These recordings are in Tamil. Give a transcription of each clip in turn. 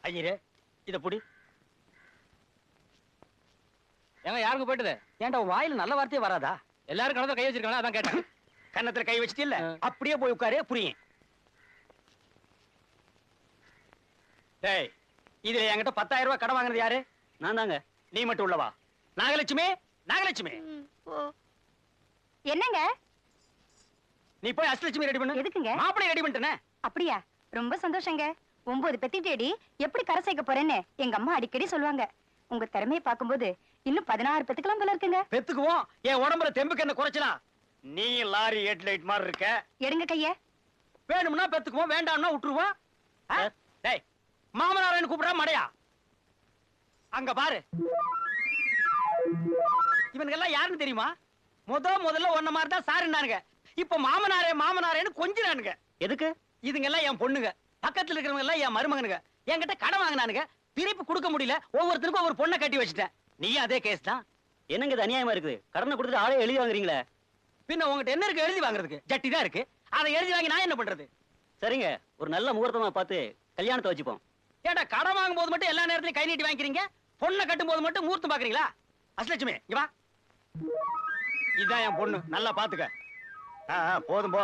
ஐயரே இத புடி. ஏங்க யாருக்கு போயிட்டுது? ஏன்டா வாயில நல்ல வார்த்தையே வராதா? எல்லாரும் கணத்துல கை வச்சிருக்காங்க, அதான் கேட்டேன். கன்னத்துல கை வச்சிட்டு இல்ல அப்படியே போய் உட்காரு, புரியும். டேய், இதுல என்கிட்ட 10,000 ரூபாய் கடன் வாங்குறது யாரு? நான் தாங்க. நீ மட்டும் உள்ளவா? நாகலட்சுமி, நாகலட்சுமி என்னங்க? நீ போய் அஷ்டலட்சுமி ரெடி பண்ணு. எதுக்குங்க? மாப்பிளை ரெடி பண்ணிட்டேனே. அப்படியா? ரொம்ப சந்தோஷங்க. 9 பெத்திட்டேடி எப்படி கரை சேர்க்க போறேன்னு எங்க அம்மா அடிக்கடி சொல்லுவாங்க. உங்க திறமையை பார்க்கும்போது இன்னும் 16 பெத்துக்கலாம் போல இருக்குங்க. பெத்துக்குவோம். என் உடம்புல தெம்புக்கு என்ன குறைச்சலா? நீ லாரி ஹெட்லைட் மாதிரி இருக்க. எடுங்க கைய. வேணும்னா பெத்துக்குவோம், வேண்டாம்னா விட்டுருவோம். டேய், மாமனாரன்னு கூப்பிடா மடையா? அங்க பாரு. இவனுங்க எல்லாம் யாருன்னு தெரியுமா? முதல்ல ஒன்ன மாதிரி தான் சாருன்னானுங்க. இப்ப மாமனாரே மாமனாரேன்னு கொஞ்சினானுங்க. எதுக்கு? இதுங்க எல்லாம் என் பொண்ணுங்க. பக்கத்துல இருக்கிறவங்க எல்லாம் என் மருமகனுங்க. என்கிட்ட கடன் வாங்கினானுங்க. திருப்பி கொடுக்க முடியல. ஒவ்வொருத்தருக்கும் ஒரு பொண்ணை கட்டி வச்சுட்டேன். நீ அதே கேஸ் தான். என்னங்க இது அநியாயமா இருக்குது? கடனை கொடுத்துட்டு ஆளே எழுதி வாங்குறீங்களே. பின்ன உங்ககிட்ட என்ன இருக்கு எழுதி வாங்குறதுக்கு? ஜட்டி தான் இருக்கு. அதை எழுதி வாங்கி நான் என்ன பண்றது? சரிங்க, ஒரு நல்ல முகூர்த்தமா பார்த்து கல்யாணத்தை வச்சுப்போம். ஏடா, கடன் வாங்கும் போது மட்டும் எல்லா நேரத்திலும் கை நீட்டி வாங்கிக்கிறீங்க, பொண்ணை கட்டும் போது மட்டும் முகூர்த்தம் பாக்குறீங்களா? அஷ்டலட்சுமி இங்க வா. இதான் என் பொண்ணு, நல்லா பாத்துக்க. போதும் போ.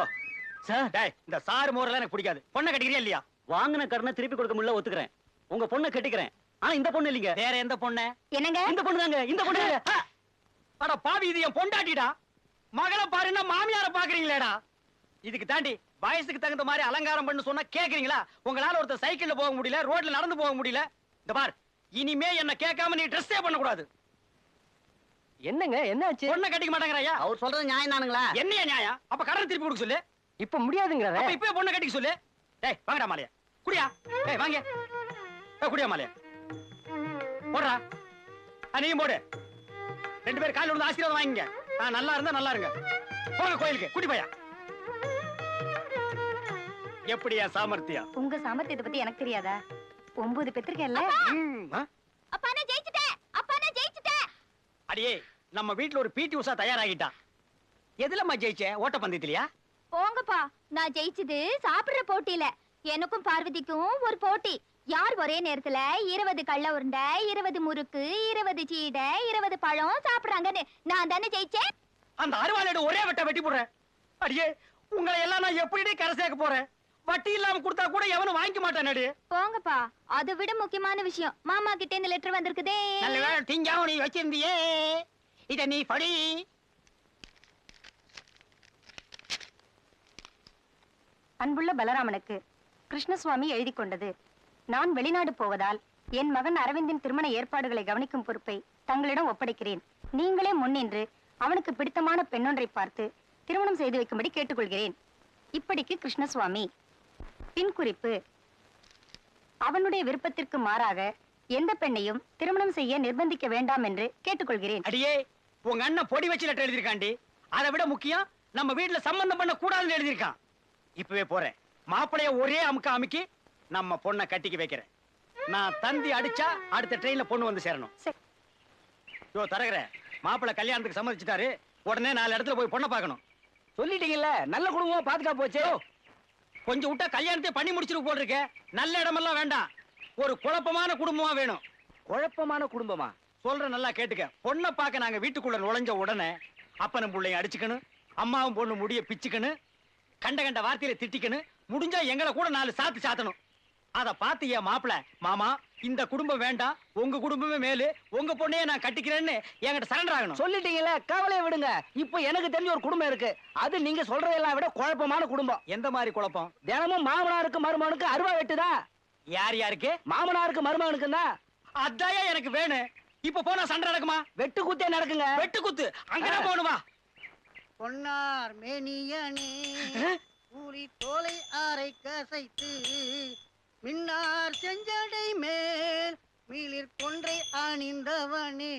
சார், டேய், இந்த சாரு மோரெல்லாம் எனக்கு பிடிக்காது. பொண்ணை கட்டிக்கிறியா இல்லையா? வாங்கின கடனை திருப்பி கொடுக்க முடியல, ஒத்துக்கிறேன். உங்க பொண்ணை கட்டிக்கிறேன். ஆனா இந்த பொண்ணு இல்லீங்க. வேற எந்த பொண்ணு? என்னங்க? இந்த பொண்ணு தாங்க, இந்த பொண்ணு. அட பாவி, இது என் பொண்டாட்டிடா. மகளை பாருன்னா மாமியார பாக்குறீங்களேடா. இதுக்கு தாண்டி வயசுக்கு தகுந்த மாதிரி அலங்காரம் பண்ணு சொன்னா கேக்குறீங்களா? உங்களால ஒருத்தர் சைக்கிள்ல போக முடியல, ரோட்ல நடந்து போக முடியல. இந்த பார், இனிமே என்ன கேட்காம நீ ட்ரெஸ்ஸே பண்ண கூடாது. என்னங்க என்னாச்சு? பொண்ணை கட்டிக்க மாட்டேங்கறாயா? அவர் சொல்றது நியாயம் தானுங்களா? என்னையா நியாயம்? அப்ப கடன் திருப்பி கொடுக்க சொல்லு. இப்ப முடியாதுங்கறாரே. அப்ப இப்பவே பொண்ணை கட்டிக்க சொல்லு. டேய் வாங்கடா மாலையா. குடியா. டேய் வாங்க. குடியா மாலையா. போடுறா. நீயும் போடு. 2 பேர் காலையில வந்து ஆசீர்வாதம் வாங்கிங்க. நல்லா இருந்தா நல்லா இருங்க. போங்க கோயிலுக்கு. குடி பையா. எப்படியா சாமர்த்தியம்? உங்க சாமர்த்தியத்தை பத்தி எனக்கு தெரியாதா? 9 பெத்திருக்கேன்ல. அப்பா நான் ஜெயிச்சிட்டேன். அப்பா நான் ஜெயிச்சிட்டேன். அடியே, நம்ம வீட்ல ஒரு பிடி உஷா தயாராகிட்டா. எதுலம்மா ஜெயிச்சே? ஓட்டப்பந்தயத்திலயா? போங்கப்பா, நான் ஜெயிச்சது சாப்பிடுற போட்டியில. எனக்கும் பார்வதிக்கும் ஒரு போட்டி. யார் ஒரே நேரத்துல 20 கள்ள உருண்டை, 20 முறுக்கு, 20 சீடை, 20 பழம் சாப்பிடுறாங்கன்னு நான் தானே ஜெயிச்சேன். அந்த அருவாளோட ஒரே வெட்ட வெட்டி போடுறேன். அடியே, உங்களை எல்லாம் நான் எப்படி கரை சேர்க்க போறேன்? வட்டி இல்லாம கொடுத்தா கூட எவனும் வாங்கிக்க மாட்டானே. போங்கப்பா, அதை விட முக்கியமான விஷயம், மாமா கிட்ட இந்த லெட்டர் வந்திருக்குதே. நல்ல வேளை திங்காவும் நீ வச்சிருந்தியே. இத நீ படி. அன்புள்ள பலராமனுக்கு கிருஷ்ணசுவாமி எழுதி கொண்டது. நான் வெளிநாடு போவதால் என் மகன் அரவிந்தின் திருமண ஏற்பாடுகளை கவனிக்கும் பொறுப்பை தங்களிடம் ஒப்படைக்கிறேன். நீங்களே முன்னின்று அவனுக்கு பிடித்தமான பெண்ணொன்றை பார்த்து திருமணம் செய்து வைக்கும்படி கேட்டுக்கொள்கிறேன். இப்படிக்கு கிருஷ்ணசுவாமி. பின் குறிப்பு: அவனுடைய விருப்பத்திற்கு மாறாக எந்த பெண்ணையும் திருமணம் செய்ய நிர்பந்திக்க வேண்டாம் என்று கேட்டுக்கொள்கிறேன். அடியே, உங்க அண்ணன் பொடி வச்சு லெட்டர் எழுதிருக்காண்டி. அதை விட முக்கியம், நம்ம வீட்டுல சம்பந்தம் பண்ண கூடாதுன்னு எழுதிருக்கான். இப்பவே போறேன். மாப்பிளைய ஒரே அமுக்க அமுக்கி நம்ம பொண்ணை கட்டிக்க வைக்கிறேன். நான் தந்தி அடிச்சா அடுத்த ட்ரெயின்ல பொண்ணு வந்து சேரணும். தரகற, மாப்பிள்ளை கல்யாணத்துக்கு சம்மதிச்சுட்டாரு. உடனே 4 இடத்துல போய் பொண்ணை பார்க்கணும். சொல்லிட்டீங்கல்ல, நல்ல குடும்பமா பாத்துக்கா போச்சு. கொஞ்சம் விட்டா கல்யாணத்தை பண்ணி முடிச்சிட்டு போட்டிருக்க. நல்ல இடமெல்லாம் வேண்டாம், ஒரு குழப்பமான குடும்பமா வேணும். குழப்பமான குடும்பமா? சொல்ற நல்லா கேட்டுக்க. பொண்ணை பார்க்க நாங்க வீட்டுக்குள்ள நுழைஞ்ச உடனே அப்பனும் பிள்ளையும் அடிச்சுக்கணும், அம்மாவும் பொண்ணு முடிய பிச்சுக்கணும், கண்ட கண்ட வார்த்தையில திட்டிக்கணும், முடிஞ்சா எங்களை கூட 4 சாத்து சாத்தணும். அத பார்த்து என் மாப்பிள, மாமா இந்த குடும்பம் வேண்டாம், உங்க குடும்பமே மேலு, உங்க பொண்ணையே நான் கட்டிக்கிறேன்னு என்கிட்ட சரண்டர் ஆகணும். சொல்லிட்டீங்கல்ல, கவலையை விடுங்க. இப்போ எனக்கு தெரிஞ்ச ஒரு குடும்பம் இருக்கு. அது நீங்க சொல்றதெல்லாம் விட குழப்பமான குடும்பம். எந்த மாதிரி குழப்பம்? தினமும் மாமனாருக்கு மருமகனுக்கு அருவா வெட்டுதா. யார் யாருக்கு? மாமனாருக்கு மருமகனுக்கு தான். அதாயா எனக்கு வேணும். இப்ப போனா சண்டை நடக்குமா? வெட்டு குத்தே நடக்குங்க. வெட்டு குத்து அங்கதான் போகணுமா? பொன்னார் மேனியனே கூலி தோலை ஆரை கசைத்து மின்னார் செஞ்சடை மேல் மீளிர் கொன்றை அணிந்தவனே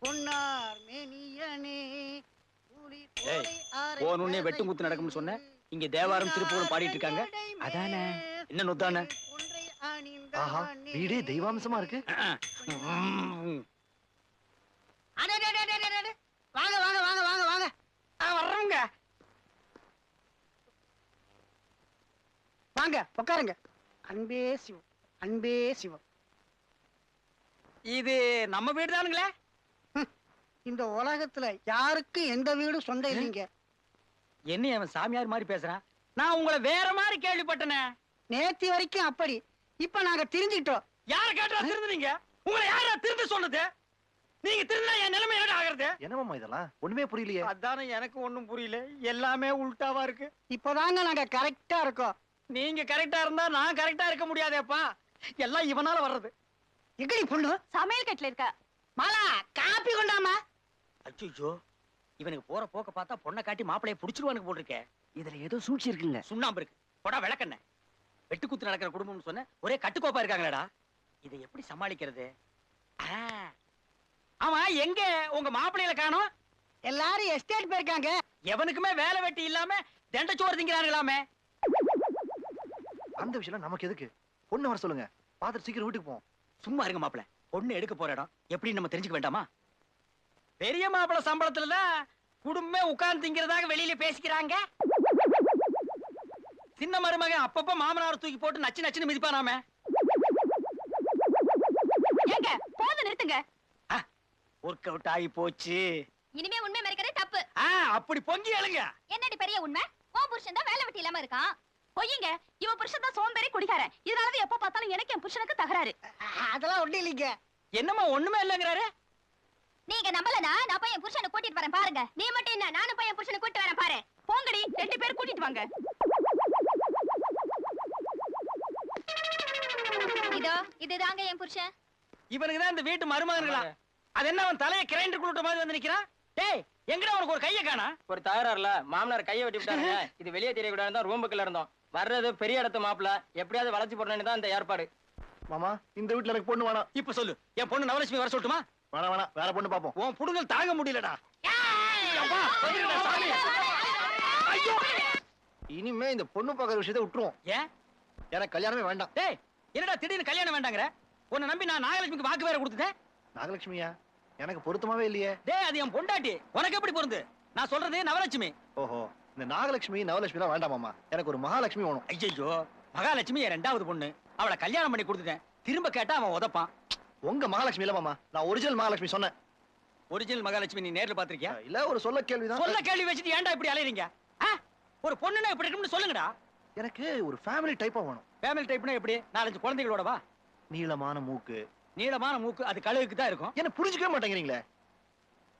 பொன்னார் மேனியனே கூலி தோலை ஆரை போனுன்னே வெட்டு குத்து நடக்கும்னு சொன்ன. இங்க தேவாரம் திருப்பூரம் பாடிட்டு இருக்காங்க. அதானே என்ன நொத்தானே? ஆஹா, வீடே தெய்வாம்சமா இருக்கு. வாங்க வாங்க வாங்க வாங்க வாங்க வர்றவங்க வாங்க உட்காருங்க. அன்பே சிவம் அன்பே சிவம். இது நம்ம வீடு தானுங்களே? இந்த உலகத்துல யாருக்கும் எந்த வீடும் சொந்தம் இல்லைங்க. என்ன அவன் சாமியார் மாதிரி பேசுறான்? நான் உங்களை வேற மாதிரி கேள்விப்பட்டனே. நேத்தி வரைக்கும் அப்படி, இப்ப நாங்க தெரிஞ்சுக்கிட்டோம். யார கேட்டா திருந்துனீங்க? உங்களை யாரா திருந்து சொன்னது? நீங்க திருந்தா என் நிலைமை என்ன ஆகுறது? என்னமாமா இதெல்லாம் ஒண்ணுமே புரியலையே. அதானே எனக்கு ஒண்ணும் புரியல. எல்லாமே உல்டாவா இருக்கு. இப்பதாங்க நாங்க கரெக்டா இருக்கோம். நீங்க கரெக்டா இருந்தா நான் கரெக்டா இருக்க முடியாதேப்பா. எல்லாம் இவனால வர்றது. எங்கடி பொண்ணு? சமையல் கட்டுல இருக்க. மாலா, காப்பி கொண்டாமா. அச்சோ, இவனுக்கு போற போக்க பார்த்தா பொண்ணை காட்டி மாப்பிளைய புடிச்சிருவானுக்கு போல் இருக்கே. இதுல ஏதோ சூழ்ச்சி இருக்குங்க. சுண்ணாம்பு இருக்கு. போடா விளக்கண்ண. வெட்டு குத்து நடக்கிற குடும்பம்னு சொன்ன ஒரே கட்டுக்கோப்பா இருக்காங்களேடா. இதை எப்படி சமாளிக்கிறது? ஆமா, எங்க உங்க மாப்பிள்ளையில காணோம்? எல்லாரும் எஸ்டேட் போயிருக்காங்க. எவனுக்குமே வேலை வெட்டி இல்லாம தண்டச்சோறு திங்கிறாங்களாமே. அந்த விஷயம் நமக்கு எதுக்கு? பொண்ணு வர சொல்லுங்க, பாத்துட்டு சீக்கிரம் வீட்டுக்கு போவோம். சும்மா இருங்க மாப்பிள. பொண்ணு எடுக்க போற இடம் எப்படி நம்ம தெரிஞ்சுக்க வேண்டாமா? பெரிய மாப்பிள சம்பளத்துலதான் குடும்பமே உட்கார்ந்து திங்கிறதாக வெளியில பேசிக்கிறாங்க. சின்ன மருமகன் அப்பப்ப மாமனார் தூக்கி போட்டு நச்சு நச்சுன்னு மிதிப்பானாமே. ஏங்க போது நிறுத்துங்க. ஒர்க் அவுட் ஆகி போச்சு. இனிமே உண்மை மறைக்கிறதே தப்பு. அப்படி பொங்கி எழுங்க. என்னடி பெரிய உண்மை? உன் புருஷன் தான் வேலை வெட்டி இல்லாம இருக்கான். பொய்யுங்க. இவன் புருஷன் தான் சோம்பேறி குடிக்காரன். இதனாலதான் எப்ப பார்த்தாலும் எனக்கு என் புருஷனுக்கு தகராறு. அதெல்லாம் ஒண்ணு இல்லைங்க. என்னம்மா ஒண்ணுமே இல்லங்கிறாரு? நீங்க நம்பலனா நான் போய் என் புருஷனை கூட்டிட்டு வரேன் பாருங்க. நீ மட்டும் என்ன, நானும் போய் என் புருஷனை கூட்டிட்டு வரேன் பாரு. போங்கடி, 2 பேர் கூட்டிட்டு வாங்க. இதோ இதுதாங்க என் புருஷன். இவனுக்கு தான் இந்த வீட்டு மருமகன்களா? அது என்ன அவன் தலையை கிரைண்டர் குளுட்ட மாதிரி வந்து நிக்கிறான்? டேய், எங்கடா உனக்கு ஒரு கைய காணா? ஒரு தகராறுல மாமனார் கையை வெட்டி விட்டாங்க. இது வெளியே தெரியக்கூடாது தான் ரூமுக்குள்ள இருந்தோம். வர்றது பெரிய இடத்து மாப்பிள, எப்படியாவது வளைச்சு போடணும்னு தான் இந்த ஏற்பாடு. மாமா, இந்த வீட்டுல எனக்கு பொண்ணு வேணாம். இப்ப சொல்லு, என் பொண்ணு நவலட்சுமி வர சொல்லட்டுமா? வேணாம் வேணாம், வேற பொண்ணு பாப்போம். உன் புடுங்கல் தாங்க முடியலடா. அப்பா, வந்துருடா சாமி. ஐயோ! இனிமே இந்த பொண்ணு பாக்குற விஷயத்தை விட்டுருவோம். ஏன்? எனக்கு கல்யாணமே வேண்டாம். டேய், என்னடா திடீர்னு கல்யாணம் வேண்டாங்கற? உன்னை நம்பி நான் நாகலட்சுமிக்கு வாக்கு வேற கொடுத்துட்டேன். நாகலட்சுமியா? எனக்கு பொருத்தமாவே இல்லையே. டேய், அது என் பொண்டாட்டி. உனக்கு எப்படி பொருந்து? நான் சொல்றது நவலட்சுமி. ஓஹோ, இந்த நாகலட்சுமி நவலட்சுமி எல்லாம் வேண்டாம் மாமா. எனக்கு ஒரு மகாலட்சுமி வேணும். ஐயோ, மகாலட்சுமி என் 2வது பொண்ணு. அவளை கல்யாணம் பண்ணி கொடுத்துட்டேன். திரும்ப கேட்டா அவன் உதப்பான். உங்க மகாலட்சுமி இல்ல மாமா, நான் ஒரிஜினல் மகாலட்சுமி சொன்னேன். ஒரிஜினல் மகாலட்சுமி நீ நேர்ல பாத்திருக்கியா? இல்ல, ஒரு சொல்ல கேள்விதான். சொல்ல கேள்வி வச்சுட்டு ஏன்டா இப்படி அலையறீங்க? ஒரு பொண்ணுனா எப்படி இருக்கும்னு சொல்லுங்கடா. எனக்கு ஒரு ஃபேமிலி டைப்பா வேணும். ஃபேமிலி டைப்னா எப்படி? 4-5 குழந்தைகளோட வா. நீளமான மூக்கு. நீளமான மூக்கு அது கழுகுக்கு தான் இருக்கும். என்ன புரிஞ்சுக்கவே மாட்டேங்கிறீங்களே.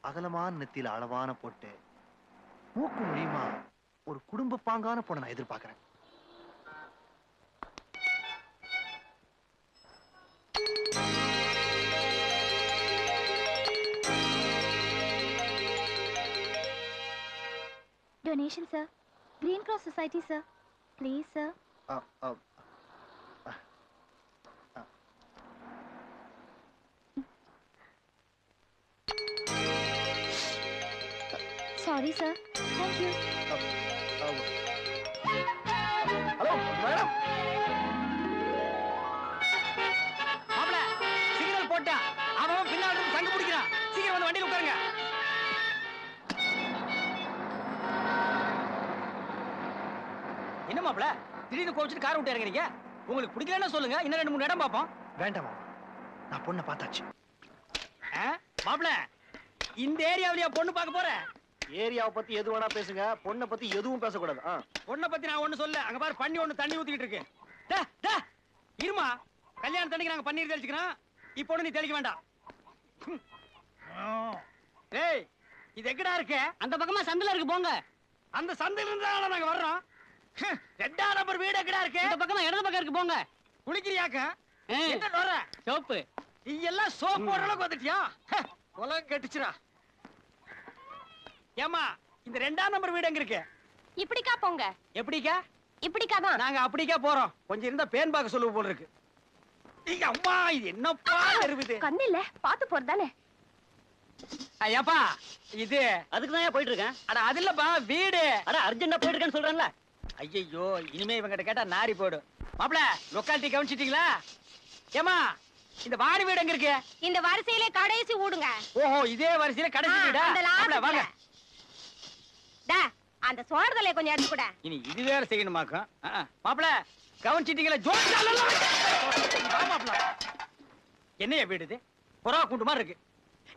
அகலமான நெத்தியில அளவான பொட்டு, மூக்கு முடியுமா ஒரு குடும்ப பாங்கான பொண்ணை நான் எதிர்பார்க்கிறேன். Donation sir. Green Cross Society sir. Please sir. Sorry sir. Thank you. Hello madam. மாப்ள, சிக்னல் போட்டா அவன் பின்னால இருந்து சங்கு பிடிக்கிறான். சீக்கிரம் வந்து வண்டியில உட்காருங்க. என்ன மாப்ள, திடீர்னு கோவிச்சிட்டு கார் விட்டு இறங்குறீங்க? உங்களுக்கு பிடிக்கலன்னா சொல்லுங்க, இன்னும் 2-3 இடம் பார்ப்போம். வேண்டாம் மாமா, நான் பொண்ணை பார்த்தாச்சு. மாப்ள, இந்த ஏரியாவிலயா பொண்ணு பார்க்க போற? ஏரியாவை பத்தி எது வேணா பேசுங்க, பொண்ணை பத்தி எதுவும் பேசக்கூடாது. பொண்ணை பத்தி நான் ஒண்ணு சொல்ல. அங்க பாரு, பண்ணி ஒண்ணு தண்ணி ஊத்திக்கிட்டு இருக்கு. டே, டே, இருமா. கல்யாணம் தண்ணிக்கு நாங்க பன்னீர் தெளிச்சுக்கிறோம். இப்போ ஒண்ணு நீ தெளிக்க வேண்டாம். டேய், இது எங்கடா இருக்கு? அந்த பக்கமா சந்தில இருக்கு, போங்க. அந்த சந்தையில இருந்து தான் நாங்க வர்றோம். 2ஆம் நம்பர் வீடு எங்கடா இருக்கு? இந்த பக்கமா இடது பக்கம் இருக்கு, போங்க. குளிக்கிறியாக்க? என்ன வர? சோப்பு. நீ எல்லாம் சோப் போடுற அளவுக்கு வந்துட்டியா? உலகம் கெட்டுச்சுடா. ஏமா, இந்த 2ஆம் நம்பர் வீடு எங்க இருக்கு? இப்படிக்கா போங்க. எப்படிக்கா? இப்படிக்கா தான். நாங்க அப்படிக்கா போறோம். கொஞ்சம் இருந்தா பேன் பாக்க சொல்லுவ போல இருக்கு. ஐயா அம்மா, இது என்னப்பா இருக்குது? கண்ணு இல்ல, பாத்து போறதானே. ஐயாப்பா, இது அதுக்கு தான் போயிட்டு இருக்கேன். அட அது இல்லப்பா, வீடு. அட அர்ஜென்ட்டா போயிட்டு இருக்கேன்னு சொல்றேன்ல. ஐயோ, இனிமே இவங்கிட்ட கேட்டா நாரி போயிடும். மாப்ள, லொக்காலிட்டி கவனிச்சிட்டீங்களா? ஏமா, இந்த வாரி வீடு எங்க இருக்கு? இந்த வரிசையிலே கடைசி ஊடுங்க. ஓஹோ, இதே வரிசையில கடைசி வீடா? அந்த மாப்ள, வாங்க. டா, அந்த சோறுதலை கொஞ்சம் எடுத்து கூட. இனி இது வேற செய்யணுமாக்கும். மாப்பிள கவனிச்சிட்டீங்களா? மாப்பிள என்னைய வீடு இது? புறா கூண்டு மாதிரி இருக்கு.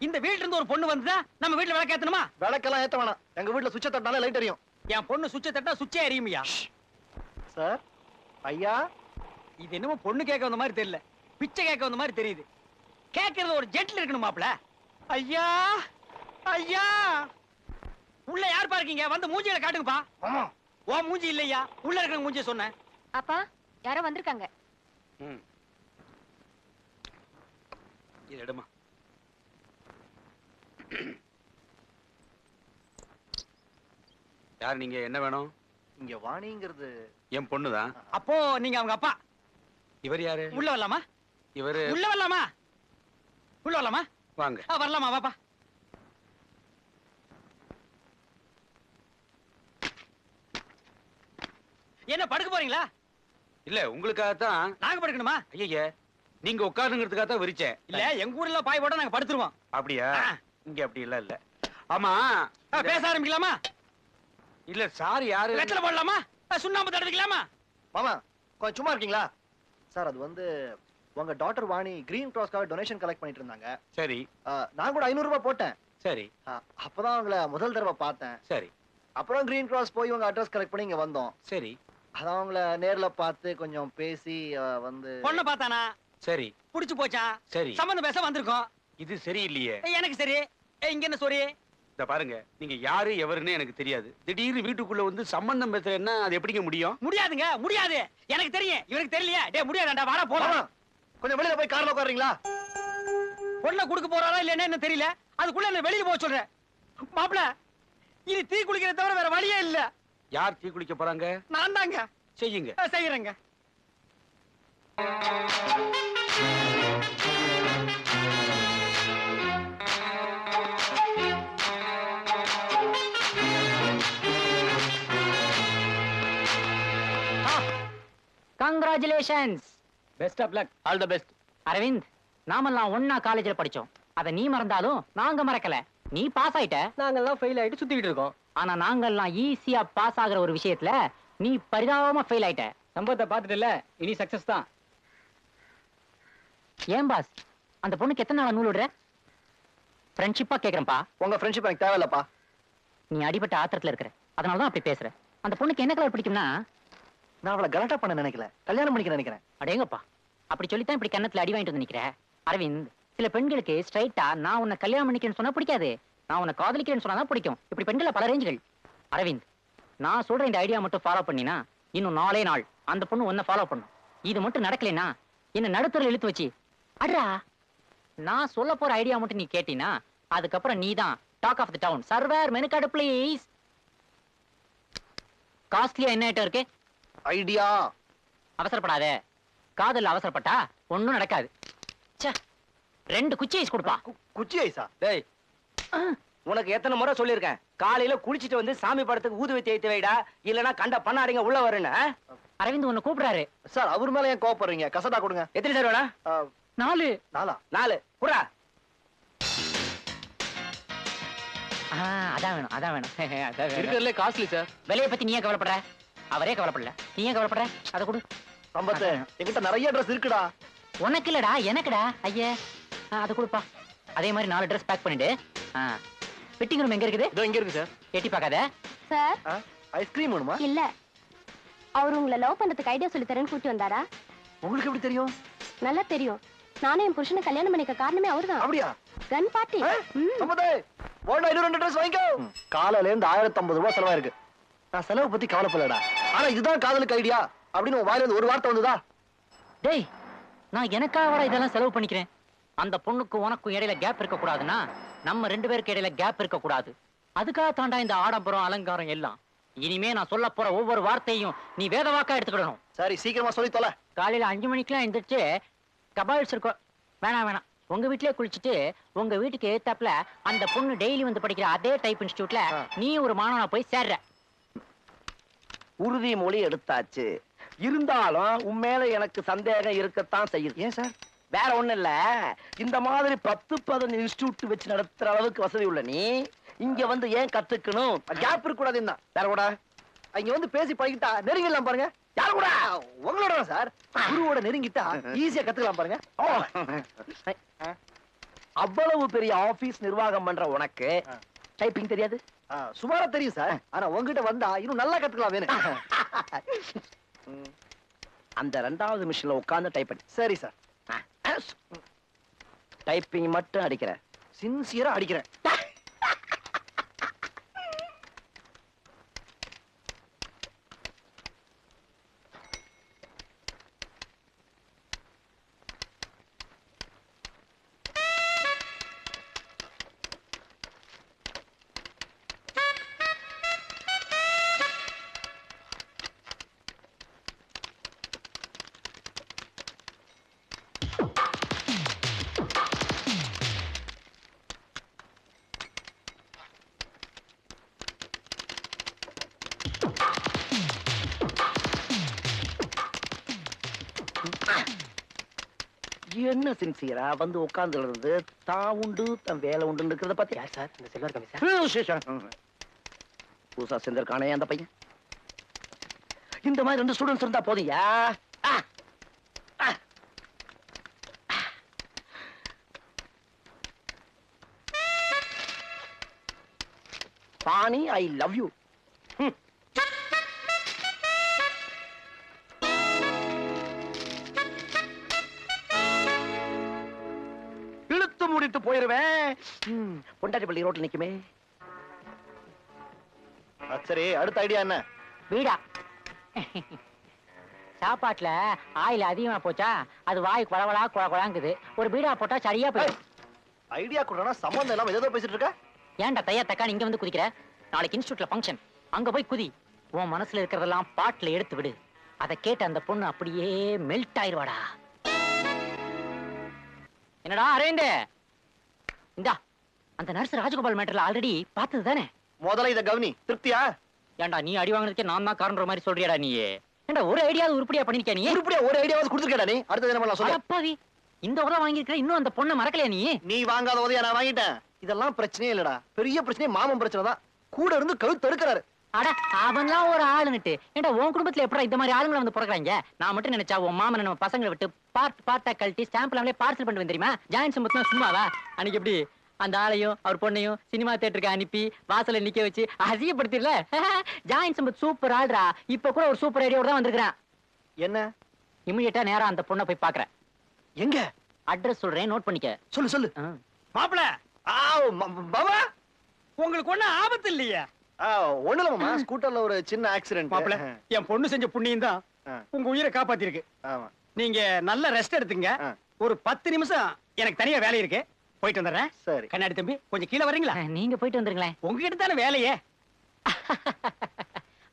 இந்த வீட்டுல இருந்து ஒரு பொண்ணு வந்துதா நம்ம வீட்டுல விளக்கு ஏத்தணுமா? விளக்கெல்லாம் ஏத்த வேணாம். எங்க வீட்டுல சுவிட்ச தட்டினாலே லைட் எரியும். என் பொண்ணு சுவிட்ச தட்டா சுவிட்சே எரியுமியா? சார் ஐயா, இது என்னமோ பொண்ணு கேட்க வந்த மாதிரி தெரியல, பிச்சை கேட்க வந்த மாதிரி தெரியுது. கேட்கறது ஒரு ஜெட்ல இருக்கணும் மாப்பிள. ஐயா ஐயா, உள்ள யார் பாருக்கீங்க? வந்து மூஞ்சியில காட்டுங்கப்பா. ஓ மூஞ்சி இல்லையா, உள்ள இருக்கிற மூஞ்சிய சொன்னேன். அப்பா யாரோ வந்திருக்காங்க. இது எடுமா. யார் நீங்க? என்ன வேணும்? இங்க வாணிங்கிறது என் பொண்ணுதான். அப்போ நீங்க அவங்க அப்பா. இவர் யாரு? உள்ள வரலாமா? இவரு உள்ள வரலாமா? உள்ள வரலாமா? வாங்க. வரலாமா? வாப்பா. என்ன படுக்க போறீங்களா? இல்ல உங்களுக்காக தான். நாங்க படுக்கணுமா? ஐயா நீங்க உட்காருங்கிறதுக்காக தான் விரிச்சேன். இல்ல எங்க ஊர்ல பாய் போட நாங்க படுத்துருவோம். அப்படியா? இங்க அப்படி இல்ல. இல்ல ஆமா, பேச ஆரம்பிக்கலாமா? இல்ல சார் யாரு? வெத்தலை போடலாமா? சுண்ணாம்பு தடவிக்கலாமா? மாமா கொஞ்சம் சும்மா இருக்கீங்களா? சார் அது வந்து உங்க டாட்டர் வாணி கிரீன் கிராஸ்க்காக டொனேஷன் கலெக்ட் பண்ணிட்டு இருந்தாங்க. சரி. நான் கூட 500 ரூபாய் போட்டேன். சரி. அப்பதான் அவங்கள முதல் தடவை பார்த்தேன். சரி. அப்புறம் கிரீன் கிராஸ் போய் உங்க அட்ரஸ் கலெக்ட் பண்ணி இங்க வந்தோம். சரி. அதான் அவங்கள நேர்ல பார்த்து கொஞ்சம் பேசி வந்து பொண்ண பார்த்தானா? சரி. புடிச்சு போச்சா? சரி. சம்பந்தம் பேச வந்திருக்கோம். இது சரியில்லையே. எனக்கு சரி. இங்க என்ன சோரி? இத பாருங்க, நீங்க யாரு எவருன்னு எனக்கு தெரியாது. திடீர்னு வீட்டுக்குள்ள வந்து சம்பந்தம் பேசுறேன்னா அது எப்படிங்க முடியும்? முடியாதுங்க, முடியாது. எனக்கு தெரியும், இவருக்கு தெரியலையா? டேய் முடியாதுடா, வாடா போலாம். கொஞ்சம் வெளியில போய் கார்ல உட்காருங்களா? பொண்ண குடுக்க போறாரா இல்லன்னா என்ன தெரியல. அதுக்குள்ள என்ன வெளிய போக சொல்றேன். மாப்ள, இது தீ குளிக்கிறத தவிர வேற வழியே இல்ல. யார் தீ குளிக்க போறாங்க? நான் தாங்க. செய்யுங்க. செய்யறேங்க. Congratulations. Best of luck. All the best. Aravind, நாமெல்லாம் ஒண்ணா காலேஜ்ல படிச்சோம். அத நீ மறந்தாலும் நாங்க மறக்கல. நீ பாஸ் ஆயிட்ட, நாங்கெல்லாம் ஃபெயில் ஆயிட்டு சுத்திட்டு இருக்கோம். ஆனா நாங்கெல்லாம் ஈஸியா பாஸ் ஆகுற ஒரு விஷயத்துல நீ பரிதாபமா ஃபெயில் ஆயிட்ட. சம்பவத்தை பார்த்துட்டுல, இனி சக்சஸ் தான். ஏன் பாஸ், அந்த பொண்ணுக்கு எத்தனை நாளா நூல் விடுற? ஃப்ரெண்ட்ஷிப்பா கேக்குறேன்ப்பா. உங்க ஃப்ரெண்ட்ஷிப் எனக்கு தேவையில்லப்பா. நீ அடிபட்ட ஆத்திரத்துல இருக்கிற, அதனாலதான் அப்படி பேசுற. அந்த பொண்ணுக்கு என்ன கலர் பிடிக்கும்னா? நான் அவளை கலாட்டா பண்ண நினைக்கல, கல்யாணம் பண்ணிக்க நினைக்கிறேன். அடேங்கப்பா, அப்படி சொல்லித்தான் இப்படி கன்னத்துல அடி வாங்கிட்டு வந்து நிக்கிற. அரவிந்த், சில பெண்களுக்கு ஸ்ட்ரைட்டா நான் உன்னை கல்யாணம் பண்ணிக்கிறேன்னு சொன்னா பிடிக்காது, நான் உன்னை காதலிக்கிறேன்னு சொன்னாதான் பிடிக்கும். இப்படி பெண்கள பல ரேஞ்சுகள். அரவிந்த், நான் சொல்ற இந்த ஐடியா மட்டும் ஃபாலோ பண்ணினா இன்னும் 4 நாள் அந்த பொண்ணு உன்னை ஃபாலோ பண்ணும். இது மட்டும் நடக்கலைன்னா என்ன நடுத்தரில் இழுத்து வச்சு அட்ரா. நான் சொல்ல போற ஐடியா மட்டும் நீ கேட்டினா அதுக்கப்புறம் நீ தான் talk of the town. Server menu card please. காஸ்ட்லியா என்ன ஐட்டம் இருக்கு? ஐடியா. அவசரப்படாத. காதல்ல அவசரப்பட்டா ஒண்ணும் நடக்காது. ச்சே, 2 குச்சி ஐஸ் கொடுப்பா. குச்சி ஐஸா? டேய், உனக்கு எத்தனை முறை சொல்லிருக்கேன், காலையில குளிச்சிட்டு வந்து சாமி படத்துக்கு ஊதுவத்தி ஏத்தி வைடா, இல்லனா கண்ட பண்ணாடிங்க உள்ள வருன்னு. அரவிந்த் உன்னை கூப்பிடுறாரு. சார் அவர் மேல ஏன் கோவப்படுறீங்க? கசடா கொடுங்க. எத்தனை சார் வேணா? 4. 4 புறா. அதான் வேணும், அதான் வேணும். இருக்கிறதுல காஸ்ட்லி சார். விலையை பத்தி நீ ஏன் கவலைப்படுற? அவரே கவலைப்படல, நீ ஏன் கவலைப்படுற? அதை கொடு. சம்பத்து, என்கிட்ட நிறைய ட்ரெஸ் இருக்குடா. உனக்கு இல்லடா, எனக்குடா. ஐயா, அதை கொடுப்பா. அதே மாதிரி 4 ட்ரெஸ் பேக் பண்ணிடு. ஃபிட்டிங் ரூம் எங்க இருக்குது? இதோ இங்க இருக்கு சார். எட்டி பார்க்காத. சார், ஐஸ்கிரீம் வேணுமா? இல்ல, அவர் உங்களை லவ் பண்றதுக்கு ஐடியா சொல்லி தரேன்னு கூட்டி வந்தாரா? உங்களுக்கு எப்படி தெரியும்? நல்லா தெரியும். நானும் என் புருஷனை கல்யாணம் பண்ணிக்க காரணமே அவர்தான். அப்படியா? கன் பார்ட்டி. சம்பத்து, போடா, இன்னும் 2 ட்ரெஸ் வாங்கிக்கோ. காலையில இருந்து 1050 ரூபாய் செலவா இருக்கு. நான் செலவு பத்தி கவலைப்படலடா. ஆனா இதுதான் காதலுக்கு ஐடியா அப்படின்னு உன் வாயில இருந்து ஒரு வார்த்தை வந்ததா? டேய், நான் எனக்காக இதெல்லாம் செலவு பண்ணிக்கிறேன். அந்த பொண்ணுக்கு உனக்கும் இடையில கேப் இருக்க கூடாதுன்னா நம்ம 2 பேருக்கு இடையில கேப் இருக்க கூடாது. அதுக்காக தாண்டா இந்த ஆடம்பரம் அலங்காரம் எல்லாம். இனிமே நான் சொல்ல போற ஒவ்வொரு வார்த்தையும் நீ வேத வாக்கா எடுத்துக்கிடணும். சரி, சீக்கிரமா சொல்லி தொலை. காலையில 5 மணிக்கெல்லாம் எந்திரிச்சு கபால்ஸ் இருக்கும். வேணாம், உங்க வீட்லயே குளிச்சுட்டு உங்க வீட்டுக்கு ஏத்தாப்புல அந்த பொண்ணு டெய்லி வந்து படிக்கிற அதே டைப் இன்ஸ்டிடியூட்ல நீ ஒரு மாணவனா போய் சேர்ற. உறுதி மொழி எடுத்தாச்சு. இருந்தாலும் உன் மேல எனக்கு சந்தேகம் இருக்கத்தான் செய்யுது. ஏன் சார்? வேற ஒண்ணு இல்ல, இந்த மாதிரி 10-15 இன்ஸ்டிடியூட் வச்சு நடத்துற அளவுக்கு வசதி உள்ள நீ இங்க வந்து ஏன் கத்துக்கணும்? கேப் இருக்க கூடாதுன்னா வேற கூட இங்க வந்து பேசி பழகிட்டா நெருங்கிடலாம் பாருங்க. யார் கூட? உங்களோட சார். குருவோட நெருங்கிட்டா ஈஸியா கத்துக்கலாம் பாருங்க. அவ்வளவு பெரிய ஆபீஸ் நிர்வாகம் பண்ற உனக்கு டைப்பிங் தெரியாது? சுமாரா தெரியும் சார். ஆனா உங்ககிட்ட வந்தா இன்னும் நல்லா கத்துக்கலாம் வேணும். அந்த 2வது மிஷின்ல உட்கார்ந்து டைப் பண்ணு. சரி சார். டைப்பிங் மட்டும் அடிக்கிறேன், சின்சியரா அடிக்கிறேன். என்ன சின்சியரா வந்து உட்கார்ந்து இருந்து தான் உண்டு தன் வேலை உண்டு இருக்கிறத பத்தி யார் சார்? இந்த செல்வர் கமிஷன் பூசா செந்திருக்கானே அந்த பையன். இந்த மாதிரி 2 ஸ்டூடெண்ட்ஸ் இருந்தா போதியா? பாணி, ஐ லவ் யூ. முடித்து போயிருவேன். பொண்டாட்டி பள்ளி ரோட்ல நிக்குமே. சரி, அடுத்த ஐடியா என்ன? வீடா? சாப்பாட்டுல ஆயில் அதிகமா போச்சா அது வாய் குழவளா குழாங்குது. ஒரு பீடா போட்டா சரியா போயிடும். ஐடியா கொடுறா, சம்பந்தம் இல்லாம ஏதோ பேசிட்டு இருக்க. ஏன்டா தையா தக்கான் இங்க வந்து குதிக்கிற? நாளைக்கு இன்ஸ்டியூட்ல ஃபங்க்ஷன், அங்க போய் குதி. உன் மனசுல இருக்கிறதெல்லாம் பாட்டுல எடுத்து விடு. அதை கேட்டு அந்த பொண்ணு அப்படியே மெல்ட் ஆயிருவாடா. என்னடா அரவிந்த், இந்தா அந்த நர்ஸ் ராஜகோபால் மேட்டர்ல ஆல்ரெடி பார்த்தது தானே? முதல்ல இத கவனி. திருப்தியா? ஏன்டா நீ அடி வாங்குறதுக்கே நான் தான் காரணன்ற மாதிரி சொல்றியாடா நீ? ஏன்டா ஒரு ஐடியாவது உருப்படியா பண்ணிருக்கியா நீ? உருப்படியா ஒரு ஐடியாவது கொடுத்துருக்கடா நீ? அடுத்து என்ன பண்ணலாம் சொல்லு. அப்பாவி, இந்த உதவ வாங்கியிருக்கிற, இன்னும் அந்த பொண்ணை மறக்கலையா நீ? நீ வாங்காத உதவியா நான் வாங்கிட்டேன். இதெல்லாம் பிரச்சனையே இல்லடா. பெரிய பிரச்சனை மாமன் பிரச்சனை தான். கூட இருந்து கழுத்து தடுக்கிறாரு. அட அவன்லாம் ஒரு ஆளுன்னுட்டு. ஏன்டா உன் குடும்பத்துல எப்படா இந்த மாதிரி ஆளுங்களை வந்து பிறகுறாங்க? நான் மட்டும் நினைச்சா உன் மாமனை நம்ம பசங்களை விட்டு பார்ட்டா கழட்டி ஸ்டாம்ப்ல பார்சல் பண்ணிட்டு வந்து தெரியுமா? ஜாயின் சம்பத்னா சும்மாவா? அன்னைக்கு எப்படி அந்த ஆளையும் அவர் பொண்ணையும் சினிமா தியேட்டருக்கு அனுப்பி வாசல்ல நிக்க வச்சு அசிங்கப்படுத்திடல? ஜாயின் சம்பத் சூப்பர் ஆள்ரா. இப்ப கூட ஒரு சூப்பர் ஐடியாவோட தான் வந்திருக்கான். என்ன? இமிடியேட்டா நேரா அந்த பொண்ணை போய் பாக்குறேன். எங்க? அட்ரஸ் சொல்றேன், நோட் பண்ணிக்க. சொல்லு சொல்லு. மாப்பிள, பாபா உங்களுக்கு ஒண்ணும் ஆபத்து இல்லையா? ஒண்ணு இல்லம்மா, ஸ்கூட்டர்ல ஒரு சின்ன ஆக்சிடென்ட். மாப்பிள, என் பொண்ணு செஞ்ச புண்ணியம் தான் உங்க உயிரை காப்பாத்திருக்கு. நீங்க நல்ல ரெஸ்ட் எடுத்துங்க. ஒரு 10 நிமிஷம் எனக்கு தனியா வேலை இருக்கு, போயிட்டு வந்துடுறேன். சரி கண்ணாடி தம்பி, கொஞ்சம் கீழே வரீங்களா? நீங்க போயிட்டு வந்துருங்களேன். உங்ககிட்ட தானே வேலையே.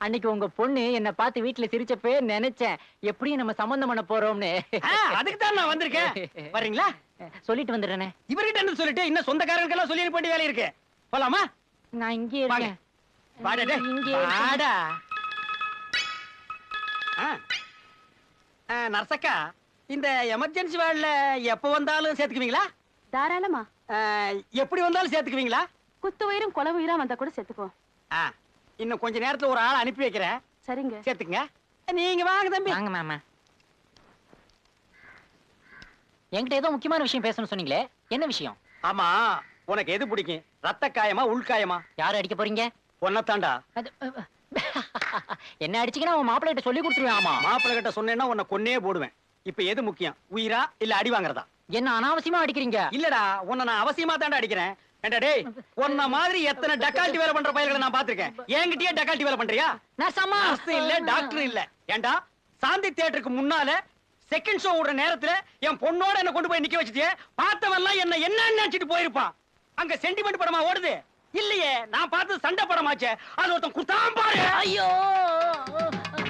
அன்னைக்கு உங்க பொண்ணு என்ன பார்த்து வீட்டுல சிரிச்சப்பே நினைச்சேன் எப்படியும் நம்ம சம்பந்தம் பண்ண போறோம்னு. அதுக்கு தான் நான் வந்திருக்கேன். வரீங்களா? சொல்லிட்டு வந்துடுறேனே. இவர்கிட்ட இருந்து சொல்லிட்டு இன்னும் சொந்தக்காரங்களுக்கெல்லாம் சொல்லி அனுப்ப வேண்டிய வேலை இருக்கு. போலாமா? நான் இங்கே இருக்கேன். வாடா இங்கே வாடா. நர்சக்கா, இந்த எமர்ஜென்சி வார்டுல எப்ப வந்தாலும் சேர்த்துக்குவீங்களா? தாராளமா. எப்படி வந்தாலும் சேர்த்துக்குவீங்களா? குத்து உயிரும் கொலை உயிரா வந்தா கூட சேர்த்துக்கோ. இன்னும் கொஞ்ச நேரத்துல ஒரு ஆள் அனுப்பி வைக்கிறேன். சரிங்க, சேர்த்துங்க. நீங்க வாங்க தம்பி. வாங்க மாமா. என்கிட்ட ஏதோ முக்கியமான விஷயம் பேசணும்னு சொன்னீங்களே, என்ன விஷயம்? ஆமா, உனக்கு எது பிடிக்கும், ரத்த காயமா உள்காயமா? யாரை அடிக்க போறீங்க? ஒன்னத்தாண்டா. என்ன அடிச்சீங்கன்னா உன் மாப்பிள்ளை கிட்ட சொல்லி கொடுத்துருவேன். ஆமா, மாப்பிள்ளை கிட்ட சொன்னேன்னா உன்னை கொன்னே போடுவேன். இப்ப எது முக்கியம், உயிரா இல்ல அடி வாங்குறதா? என்ன அனாவசியமா அடிக்கிறீங்க? இல்லடா, உன்னை நான் அவசியமா தாண்டா அடிக்கிறேன். ஏண்டா டேய், உன்ன மாதிரி எத்தனை டக்கால்ட்டி வேலை பண்ற பயல்களை நான் பாத்திருக்கேன். என்கிட்டயே டக்கால்ட்டி வேலை பண்றியா? நர்ஸ் இல்ல, டாக்டர் இல்ல. ஏண்டா, சாந்தி தியேட்டருக்கு முன்னால செகண்ட் ஷோ ஓடுற நேரத்துல என் பொண்ணோட என்ன கொண்டு போய் நிக்க வச்சிட்டியே. பார்த்தவன்லாம் என்ன என்ன நினைச்சிட்டு போயிருப்பான். அங்க சென்டிமெண்ட் படமா ஓடுது? இல்லையே, நான் பார்த்து சண்டை படமாச்சே. அது ஒருத்தன் குத்தாம் பாரு. ஐயோ,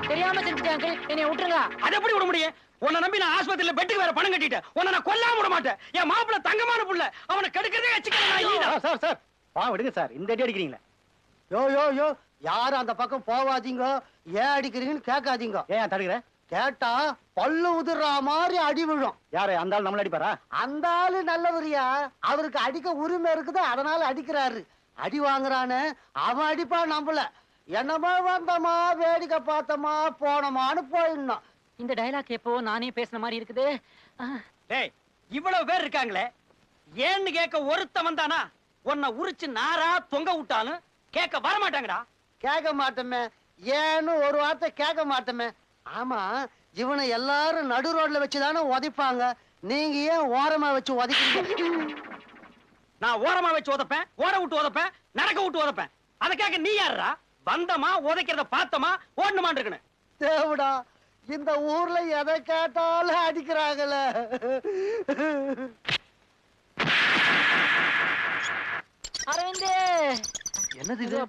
தெரியாம செஞ்சுட்டேன் அங்கிள், என்னை விட்டுருங்க. அதை எப்படி விட முடியும்? உன்னை நம்பி நான் ஆஸ்பத்திரியில பெட்டுக்கு வேற பணம் கட்டிட்டேன். உன்னை நான் கொல்லாம விட மாட்டேன். என் மாப்பிள்ள தங்கமான புள்ள, அவனை கெடுக்கிறதே வச்சுக்கிறேன். சார் சார் பா விடுங்க சார், இந்த அடி அடிக்கிறீங்களா? யோ யோ யோ, யாரும் அந்த பக்கம் போவாதீங்க. ஏன் அடிக்கிறீங்கன்னு கேட்காதீங்க. ஏன் தடுக்கிற? கேட்டா பல்லு உதிர்ற மாதிரி அடி விழும். யாரு அந்த ஆள் நம்மள அடிப்பாரா? அந்த ஆளு நல்லவரியா, அவருக்கு அடிக்க உரிமை இருக்குது, அதனால அடிக்கிறாரு. அடி வாங்குறான்னு அவன் அடிப்பான் நம்மள. என்னமா வந்தமா வேடிக்கை பார்த்தமா போனமான்னு போயிடணும். இந்த டயலாக் எப்போ நானே பேசுன மாதிரி இருக்குது. டேய் இவ்வளவு பேர் இருக்காங்களே, ஏன்னு கேட்க ஒருத்தன் வந்தானா உன்னை உரிச்சு நாரா தொங்க விட்டாலும் கேட்க வர மாட்டாங்கடா. கேட்க மாட்டோமே, ஏன்னு ஒரு வார்த்தை கேட்க மாட்டோமே. ஆமா, இவனை எல்லாரும் நடு ரோட்ல வச்சுதானே உதைப்பாங்க. நீங்க ஏன் ஓரமா வச்சு உதைக்கிறீங்க? நான் ஓரமா வச்சு உதப்பேன், ஓட விட்டு உதப்பேன், நடக்க விட்டு உதப்பேன். அதை கேட்க நீ யாருடா? வந்தமா உதைக்கிறத பார்த்தமா ஓடணுமான் இருக்கணும். தேவடா, இந்த ஊர்ல எதை கேட்டாலும் அடிக்கிறாங்களே. அரவிந்த், என்னது இது?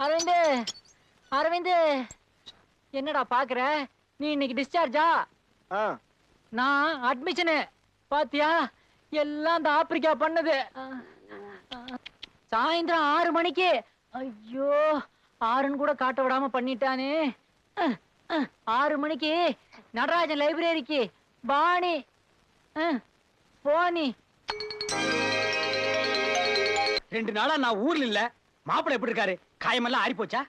அரவிந்த், அரவிந்த், என்னடா பாக்குற? நீ இன்னைக்கு டிஸ்சார்ஜா? நான் அட்மிஷனு. பாத்தியா, எல்லாம் இந்த ஆப்பிரிக்கா பண்ணது. சாயந்தரம் 6 மணிக்கு. ஐயோ, 6ன்னு கூட காட்ட விடாம பண்ணிட்டானே. 6 மணிக்கு நடராஜன் லைப்ரரிக்கு பாணி போனி. 2 நாளா நான் ஊர்ல இல்ல. மாப்பிள்ளை எப்படி இருக்காரு? காயமெல்லாம் ஆறி போச்சா?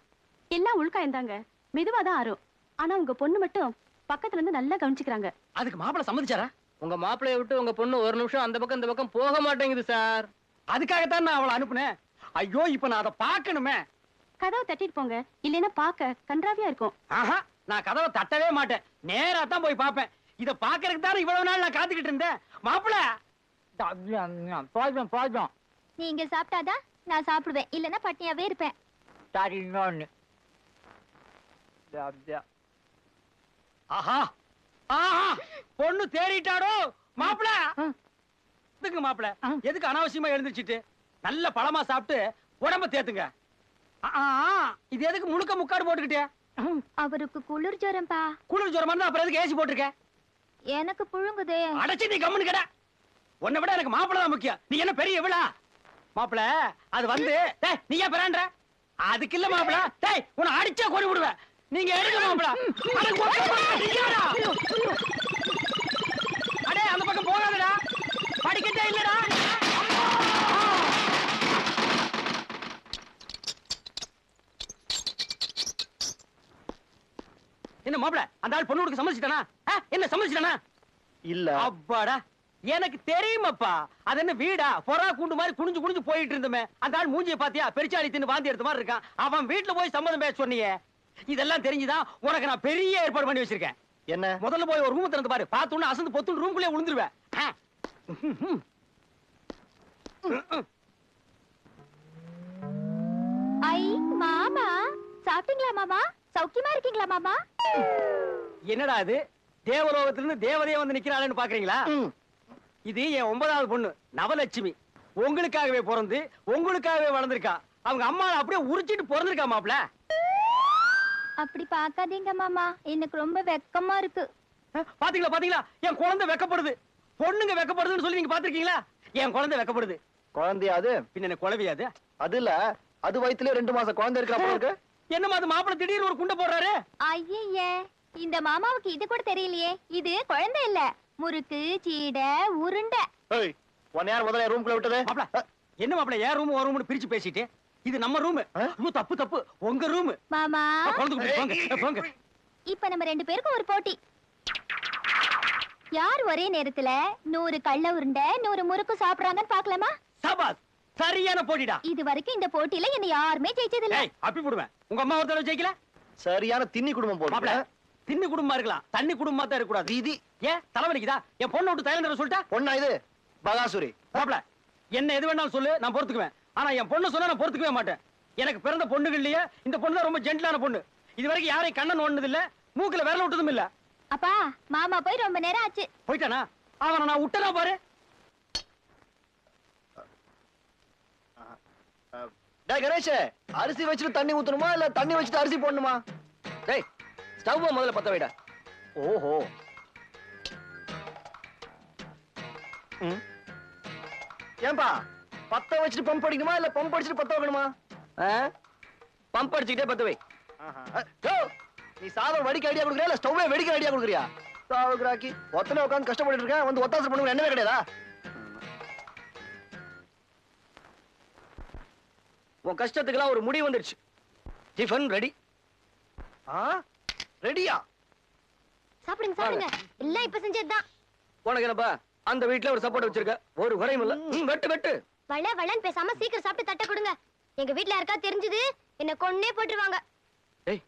எல்லாம் உள்காயந்தாங்க, மெதுவாதான் ஆறும். ஆனா உங்க பொண்ணு மட்டும் பக்கத்துல இருந்து நல்லா கவனிச்சுக்கிறாங்க. அதுக்கு மாப்பிள்ளை சம்மதிச்சாரா? உங்க மாப்பிளைய விட்டு உங்க பொண்ணு ஒரு நிமிஷம் அந்த பக்கம் இந்த பக்கம் போக மாட்டேங்குது சார். அதுக்காகத்தான் நான் அவளை அனுப்புனேன். ஐயோ, இப்ப நான் அதை பார்க்கணுமே. கதவை தட்டிட்டு போங்க, இல்லைன்னா பாக்க கன்றாவியா இருக்கும். ஆஹா, நான் கதவை தட்டவே மாட்டேன். நேரா தான் போய் பார்ப்பேன். இத பாக்குறதுக்கு தானே இவ்வளவு நாள் நான் காத்துக்கிட்டு இருந்தேன். மாப்பிள்ளை போதும் போதும். நீங்க சாப்பிட்டாதான் நான் சாப்பிடுவேன், இல்லன்னா பட்னியாவே இருப்பேன். சரி, இன்னொன்னு. ஆஹா ஆஹா, பொண்ணு தேறிட்டாடோ. மாப்பிள்ளை எதுக்கு மாப்பிள்ளை, எதுக்கு அனாவசியமா எழுந்திருச்சிட்டு? நல்ல பழமா சாப்பிட்டு உடம்ப தேத்துங்க. இது எதுக்கு முழுக்க முக்காடு போட்டுக்கிட்டே? அவருக்கு குளிர் ஜுரம்பா. குளிர் ஜுரமா இருந்தா அப்புறம் எதுக்கு ஏசி போட்டிருக்க? எனக்கு புழுங்குதே. அடைச்சி நீ கம்முன்னு கடை. உன்னை விட எனக்கு மாப்பிள்ளை தான் முக்கியம். நீ என்ன பெரிய எவ்வளா மாப்பிள்ளை? அது வந்து நீ ஏன் பிறான்ற? அதுக்கு இல்ல மாப்பிள்ளை. டேய், உன்னை அடிச்சா கொடி விடுவேன். நீங்க எடுங்க மாப்பிள்ளை. அடே, அந்த பக்கம் போகாதடா, படிக்கட்டே இல்லடா. என்ன மாப்பிள்ளை, அந்த ஆள் பொண்ணு கொடுக்க சம்மதிச்சிட்டானா? என்ன சம்மதிச்சிட்டானா? இல்ல. அப்பாடா, எனக்கு தெரியுமாப்பா. அது என்ன வீடா? பொறா கூண்டு மாதிரி குனிஞ்சு குனிஞ்சு போயிட்டு இருந்தமே. அந்த ஆள் மூஞ்சியை பாத்தியா? பெருச்சாளி தின்னு வாந்தி எடுத்த மாதிரி இருக்கான். அவன் வீட்டுல போய் சம்மதம் பேச சொன்னீங்க. இதெல்லாம் தெரிஞ்சுதான் உனக்கு நான் பெரிய ஏற்பாடு பண்ணி வச்சிருக்கேன். என்ன? முதல்ல போய் ஒரு ரூம் திறந்து பாரு. பார்த்தோன்னு அசந்து பொத்து ரூம்குள்ளே விழுந்துருவேன். ஐ மாமா, சாப்பிட்டீங்களா மாமா? சௌக்கியமா இருக்கீங்களா மாமா? என்னடா இது, தேவலோகத்திலிருந்து தேவதையே வந்து நிக்கிறாளேன்னு பாக்குறீங்களா? இது என் 9வது பொண்ணு நவலட்சுமி. உங்களுக்காகவே பிறந்து உங்களுக்காகவே வளர்ந்திருக்கா. அவங்க அம்மா அப்படியே உரிச்சிட்டு பிறந்திருக்கா மாப்ள. அப்படி பாக்காதீங்க மாமா, எனக்கு ரொம்ப வெக்கமா இருக்கு. பாத்தீங்களா பாத்தீங்களா, என் குழந்தை வெக்கப்படுது. பொண்ணுங்க வெக்கப்படுதுன்னு சொல்லி நீங்க பாத்திருக்கீங்களா? என் குழந்தை வெக்கப்படுது. குழந்தையா அது? பின்ன குழவையாது? அது இல்ல, அது வயித்துல 2 மாசம் குழந்தை இருக்கிற. என்னமா அது மாப்பிள திடீர்னு ஒரு குண்டை போடுறாரு? ஐயே, இந்த மாமாவுக்கு இது கூட தெரியலையே. இது குழந்தை இல்ல, முறுக்கு சீடை உருண்டை. ஏய், உன்னை யார் முதல்ல ரூம்க்குள்ள விட்டது? மாப்ள, என்ன மாப்ள ஏன் ரூம் ஒரு ரூம்னு பிரிச்சு பேசிட்டு? இது நம்ம ரூம். தப்பு தப்பு, உங்க ரூம். மாமா, போங்க. இப்ப நம்ம 2 பேருக்கும் ஒரு போட்டி. யார் ஒரே நேரத்துல 100 கள்ள உருண்டை 100 முறுக்கு சாப்பிடுறாங்கன்னு பாக்கலாமா? சபாஸ், சரியான போட்டிடா. இது வரைக்கும் இந்த போட்டியில என்ன யாருமே ஜெயிச்சது இல்ல. அப்படி போடுவேன். உங்க அம்மா ஒருத்தர ஜெயிக்கல? சரியான திண்ணி குடும்பம் போல. மாப்ள, திண்ணி குடும்பமா இருக்கலாம், தண்ணி குடும்பமா தான் இருக்க கூடாது. இது ஏன் தலைவலிக்குதா? என் பொண்ணை விட்டு தைலம் தர சொல்லிட்டா? பொண்ணா இது? பகாசுரி. மாப்ள, என்ன எது வேணாலும் சொல்லு, நான் பொறுத்துக்குவேன். ஆனா என் பொண்ணு சொன்னா நான் பொறுத்துக்கவே மாட்டேன். எனக்கு பிறந்த பொண்ணுகள்லயே இந்த பொண்ணு தான் ரொம்ப ஜென்டிலான பொண்ணு. இது வரைக்கும் யாரையும் கண்ணன் ஒண்ணது இல்ல, மூக்குல விரல விட்டதும் இல்ல. அப்பா, மாமா போய் ரொம்ப நேரம் ஆச்சு. போயிட்டானா? அவனை நான் விட்டனா பாரு. டேய் கணேஷ், அரிசி வச்சுட்டு தண்ணி ஊத்தணுமா இல்ல தண்ணி வச்சுட்டு அரிசி போடணுமா? டேய், ஸ்டவ் முதல்ல பத்த வைடா. ஓஹோ. ஏன்பா, பத்த வச்சுட்டு பம்ப் அடிக்கணுமா இல்ல பம்ப் அடிச்சுட்டு பத்த வைக்கணுமா? பம்ப் அடிச்சுக்கிட்டே பத்த வை. நீ சாதம் வடிக்க ஐடியா கொடுக்குறியா இல்ல ஸ்டவ்வே வெடிக்க ஐடியா கொடுக்குறியா? சாவுக்குறாக்கி ஒத்தனை உட்காந்து கஷ்டப்பட்டு இருக்கேன், வந்து ஒத்தாசை பண்ணுங்க என்னவே கிடையாதா? உன் கஷ்டத்துக்கெல்லாம் ஒரு முடிவு வந்துருச்சு. Tiffin ready. ரெடியா? சாப்பிடுங்க சாப்பிடுங்க, எல்லாம் இப்ப செஞ்சதுதான். உனக்கு என்னப்பா அந்த வீட்டுல ஒரு சப்போர்ட் வச்சிருக்க, ஒரு குறையும் இல்ல. வெட்டு வெட்டு. வளன்னு பேசாம சீக்கிரம் சாப்பிட்டு தட்ட கொடுங்க. எங்க வீட்ல யாருக்கா தெரிஞ்சது என்ன கொன்னே போட்டுருவாங்க. டேய்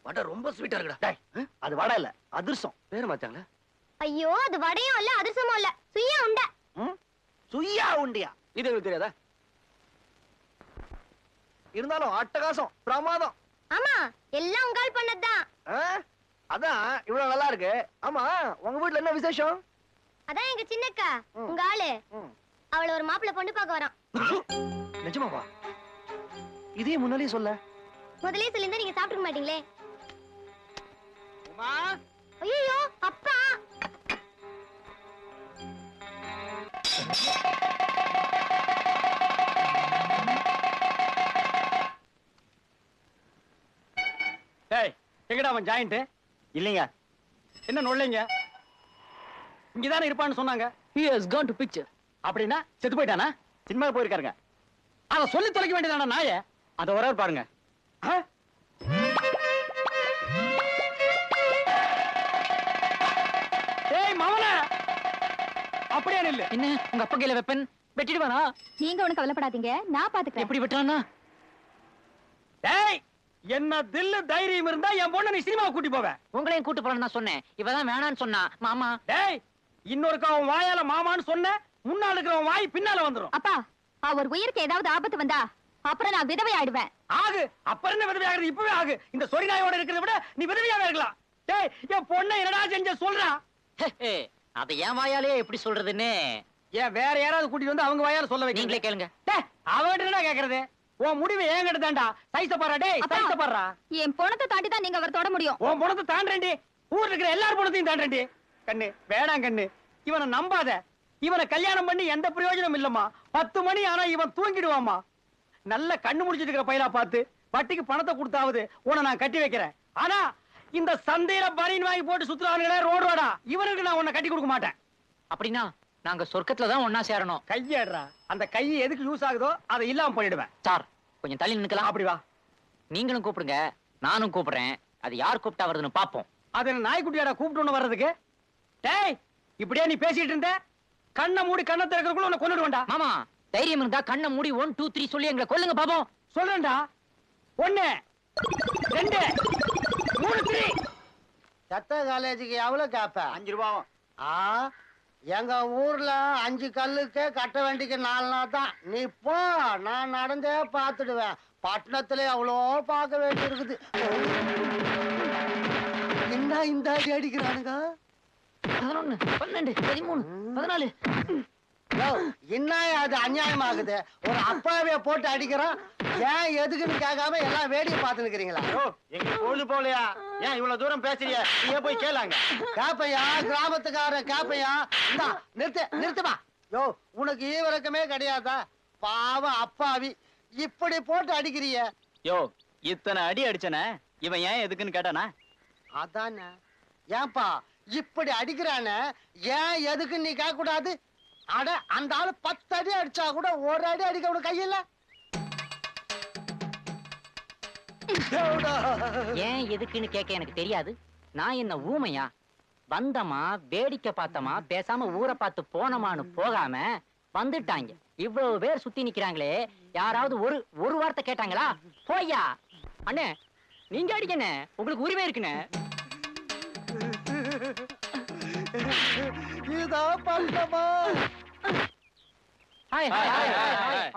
வடை ரொம்ப ஸ்வீட்டா இருக்குடா. டேய் அது வடை இல்ல, அதிர்சம். பேரு மாத்தாங்களா? ஐயோ, அது வடையும் இல்ல அதிர்சமும் இல்ல, சுய்யா உண்டை. சுய்யா உண்டியா? இது எனக்கு தெரியாதா? இருந்தாலும் அட்டகாசம், பிரமாதம். ஆமா, எல்லாம் உங்கால் பண்ணதுதான். அதான் இவ்வளவு நல்லா இருக்கு. ஆமா உங்க வீட்டுல என்ன விசேஷம்? அதான் எங்க சின்னக்கா உங்க ஆளு அவள ஒரு மாப்பிள்ளை பொண்ணு பார்க்க வரான். நிஜமாவா? இதே முன்னாலே சொல்ல. முதல்லயே சொல்லிருந்தா நீங்க சாப்பிட்டுக்க மாட்டீங்களே. உமா, ஐயோ அப்பா. டேய் எங்கடா அவன் ஜாயிண்ட்? இல்லைங்க. என்ன நொல்லைங்க? இங்கதானே இருப்பான்னு சொன்னாங்க. He has gone to picture. அப்படின்னா செத்து போயிட்டானா? சினிமா போயிருக்காருங்க. அத சொல்லி தொலைக்க வேண்டியதான நாய. அத வராரு பாருங்க. டேய் மவனே, அப்படியே நில்லு. என்ன உங்க அப்பா கையில வெப்பன் வெட்டிடுவானா? நீங்க ஒண்ணு கவலைப்படாதீங்க, நான் பாத்துக்கிறேன். எப்படி வெட்டுறானா? டேய், என்ன தில்லு தைரியம் இருந்தா என் பொண்ணை நீ சினிமா கூட்டி போவ. உங்களையும் கூட்டு போறேன்னு நான் சொன்னேன். இவதான் வேணான்னு சொன்னா. மாமா. டேய், இன்னொருக்கா அவன் வாயால மாமான்னு சொன்ன, முன்னால இருக்கிறவன் வாய் பின்னால வந்துரும். அப்பா, அவர் உயிருக்கு ஏதாவது ஆபத்து வந்தா அப்புறம் நான் விதவை ஆயிடுவேன். ஆகு, அப்புறம் என்ன விதவை ஆகுறது? இப்பவே ஆகு. இந்த சொரி நாயோட இருக்கிறத விட நீ விதவையாக இருக்கலாம். டேய், என் பொண்ணை என்னடா செஞ்ச சொல்றா. அத என் வாயாலே எப்படி சொல்றதுன்னு ஏன் வேற யாராவது கூட்டிட்டு வந்து அவங்க வாயால சொல்ல வைக்க? நீங்களே கேளுங்க. டேய், அவன்கிட்ட என்னடா கேக்குறது? உன் முடிவு ஏங்கிட்ட தான்டா. சைஸ பாறா. டேய், சைஸ பாறா. என் பொணத்தை தாண்டி தான் நீங்க அவர் தொட முடியும். உன் பொணத்தை தாண்டேன்டி. ஊர்ல இருக்கிற எல்லார் பொணத்தையும் தாண்டேன்டி. கண்ணு வேணாம் கண்ணு, இவனை நம்பாத. இவனை கல்யாணம் பண்ணி எந்த பிரயோஜனம் இல்லம்மா. 10 மணி ஆனா இவன் தூங்கிடுவாமா. நல்ல கண்ணு முடிச்சிட்டு இருக்கிற பையலா பார்த்து வட்டிக்கு பணத்தை கொடுத்தாவது உன்னை நான் கட்டி வைக்கிறேன். ஆனா இந்த சந்தையில பனின் வாங்கி போட்டு சுத்துறானுங்களே ரோடு ரோடா, இவனுக்கு நான் உன்னை கட்டி கொடுக்க மாட்டேன். அப்படின்னா நாங்க சொர்க்கத்துல தான் ஒன்னா சேரணும். கையேடுறா. அந்த கை எதுக்கு யூஸ் ஆகுதோ அதை இல்லாம பண்ணிடுவேன். சார் கொஞ்சம் தள்ளி நிக்கலாம். அப்படி வா. நீங்களும் கூப்பிடுங்க, நானும் கூப்பிடுறேன். அது யார் கூப்பிட்டா வருதுன்னு பாப்போம். அது என்ன நாய்க்குட்டியாடா கூப்பிட்டு வர்றதுக்கு? டேய், இப்படியே நீ பேசிட்டு இருந்த, கண்ணை மூடி கண்ணை திறக்கிறதுக்குள்ள உன்னை கொன்னுடுவேன்டா. மாமா தைரியம் இருந்தா கண்ணை மூடி 1 2 3 சொல்லி எங்களை கொல்லுங்க பாப்போம். சொல்றேன்டா. 1 2 3 3. சத்த காலேஜுக்கு எவ்வளவு கேப்ப? 5 ரூபாயும். எங்க ஊர்ல 5 கல்லுக்கு கட்ட வேண்டிக்கு 4 நாள் தான். நீ போ, நான் நடந்தே பாத்துடுவேன். பட்டணத்துல அவ்வளோ பார்க்க வேண்டி இருக்குது. என்ன இந்த அடி அடிக்கிறானுங்க? 11 12 13 14. என்ன அது அநியாயமாகுது? ஒரு அப்பாவிய போட்டு அடிக்கிறான். ஏன் எதுக்குன்னு கேட்காம எல்லாம் வேடிக்கை பார்த்து நிக்கிறீங்களா? எங்க பொழுது போலையா? ஏன் இவ்வளவு தூரம் பேசுறிய? நீ போய் கேளாங்க. கேப்பையா, கிராமத்துக்காரன் கேப்பையா? இந்தா நிறுத்துமா. யோ, உனக்கு ஈவரக்கமே கிடையாதா? பாவம் அப்பாவி, இப்படி போட்டு அடிக்கிறிய. யோ, இத்தனை அடி அடிச்சன இவன் ஏன் எதுக்குன்னு கேட்டானா? அதானே. ஏன்பா இப்படி அடிக்கிறான, ஏன் எதுக்குன்னு நீ கேட்க கூடாது? அட, அந்த ஆளு 10 அடி அடிச்சா கூட 1 அடி அடிக்க கூட கையில. ஏன் எதுக்குன்னு கேட்க எனக்கு தெரியாது. நான் என்ன ஊமையா? வந்தமா வேடிக்கை பார்த்தமா, பேசாம ஊரை பார்த்து போனமான்னு போகாம வந்துட்டாங்க. இவ்வளவு பேர் சுத்தி நிக்கிறாங்களே, யாராவது ஒரு வார்த்தை கேட்டாங்களா? போய்யா அண்ணே, நீங்க அடிக்கண்ணே, உங்களுக்கு உரிமை இருக்குண்ணே. இதான் பட்டமா.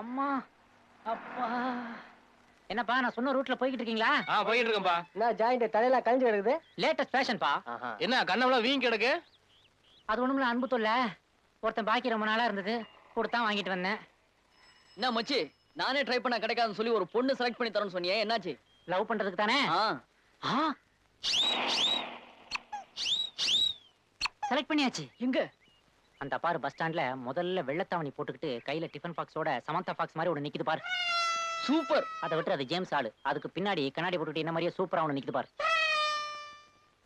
அம்மா அப்பா. என்னப்பா நான் சொன்ன ரூட்ல போய்கிட்டு இருக்கீங்களா? போயிட்டு இருக்கேன்பா. என்ன ஜாயிண்ட் தலையில கழிஞ்சு கிடக்குது? லேட்டஸ்ட் ஃபேஷன்பா. என்ன கண்ணவள வீங்கி கிடக்கு? அது ஒண்ணுமில்ல, அன்பு தொல்ல. ஒருத்தன் பாக்கி ரொம்ப நாளா இருந்தது, கொடுத்தா வாங்கிட்டு வந்தேன். என்ன மச்சி, நானே ட்ரை பண்ண கிடைக்காதுன்னு சொல்லி ஒரு பொண்ணு செலக்ட் பண்ணி தரேன்னு சொன்னியே, என்னாச்சு? லவ் பண்றதுக்கு தானே. செலக்ட் பண்ணியாச்சு. எங்க? அந்த பாரு பஸ் ஸ்டாண்ட்ல முதல்ல வெள்ளத்தாவணி போட்டுக்கிட்டு கையில டிஃபன் பாக்ஸோட சமந்தா பாக்ஸ் மாதிரி ஒண்ணு நிக்குது பாரு. சூப்பர். அதை விட்டு அது ஜேம்ஸ் ஆளு. அதுக்கு பின்னாடி கண்ணாடி போட்டுக்கிட்டு என்ன மாதிரியே சூப்பரா ஒண்ணு நிக்குது பாரு.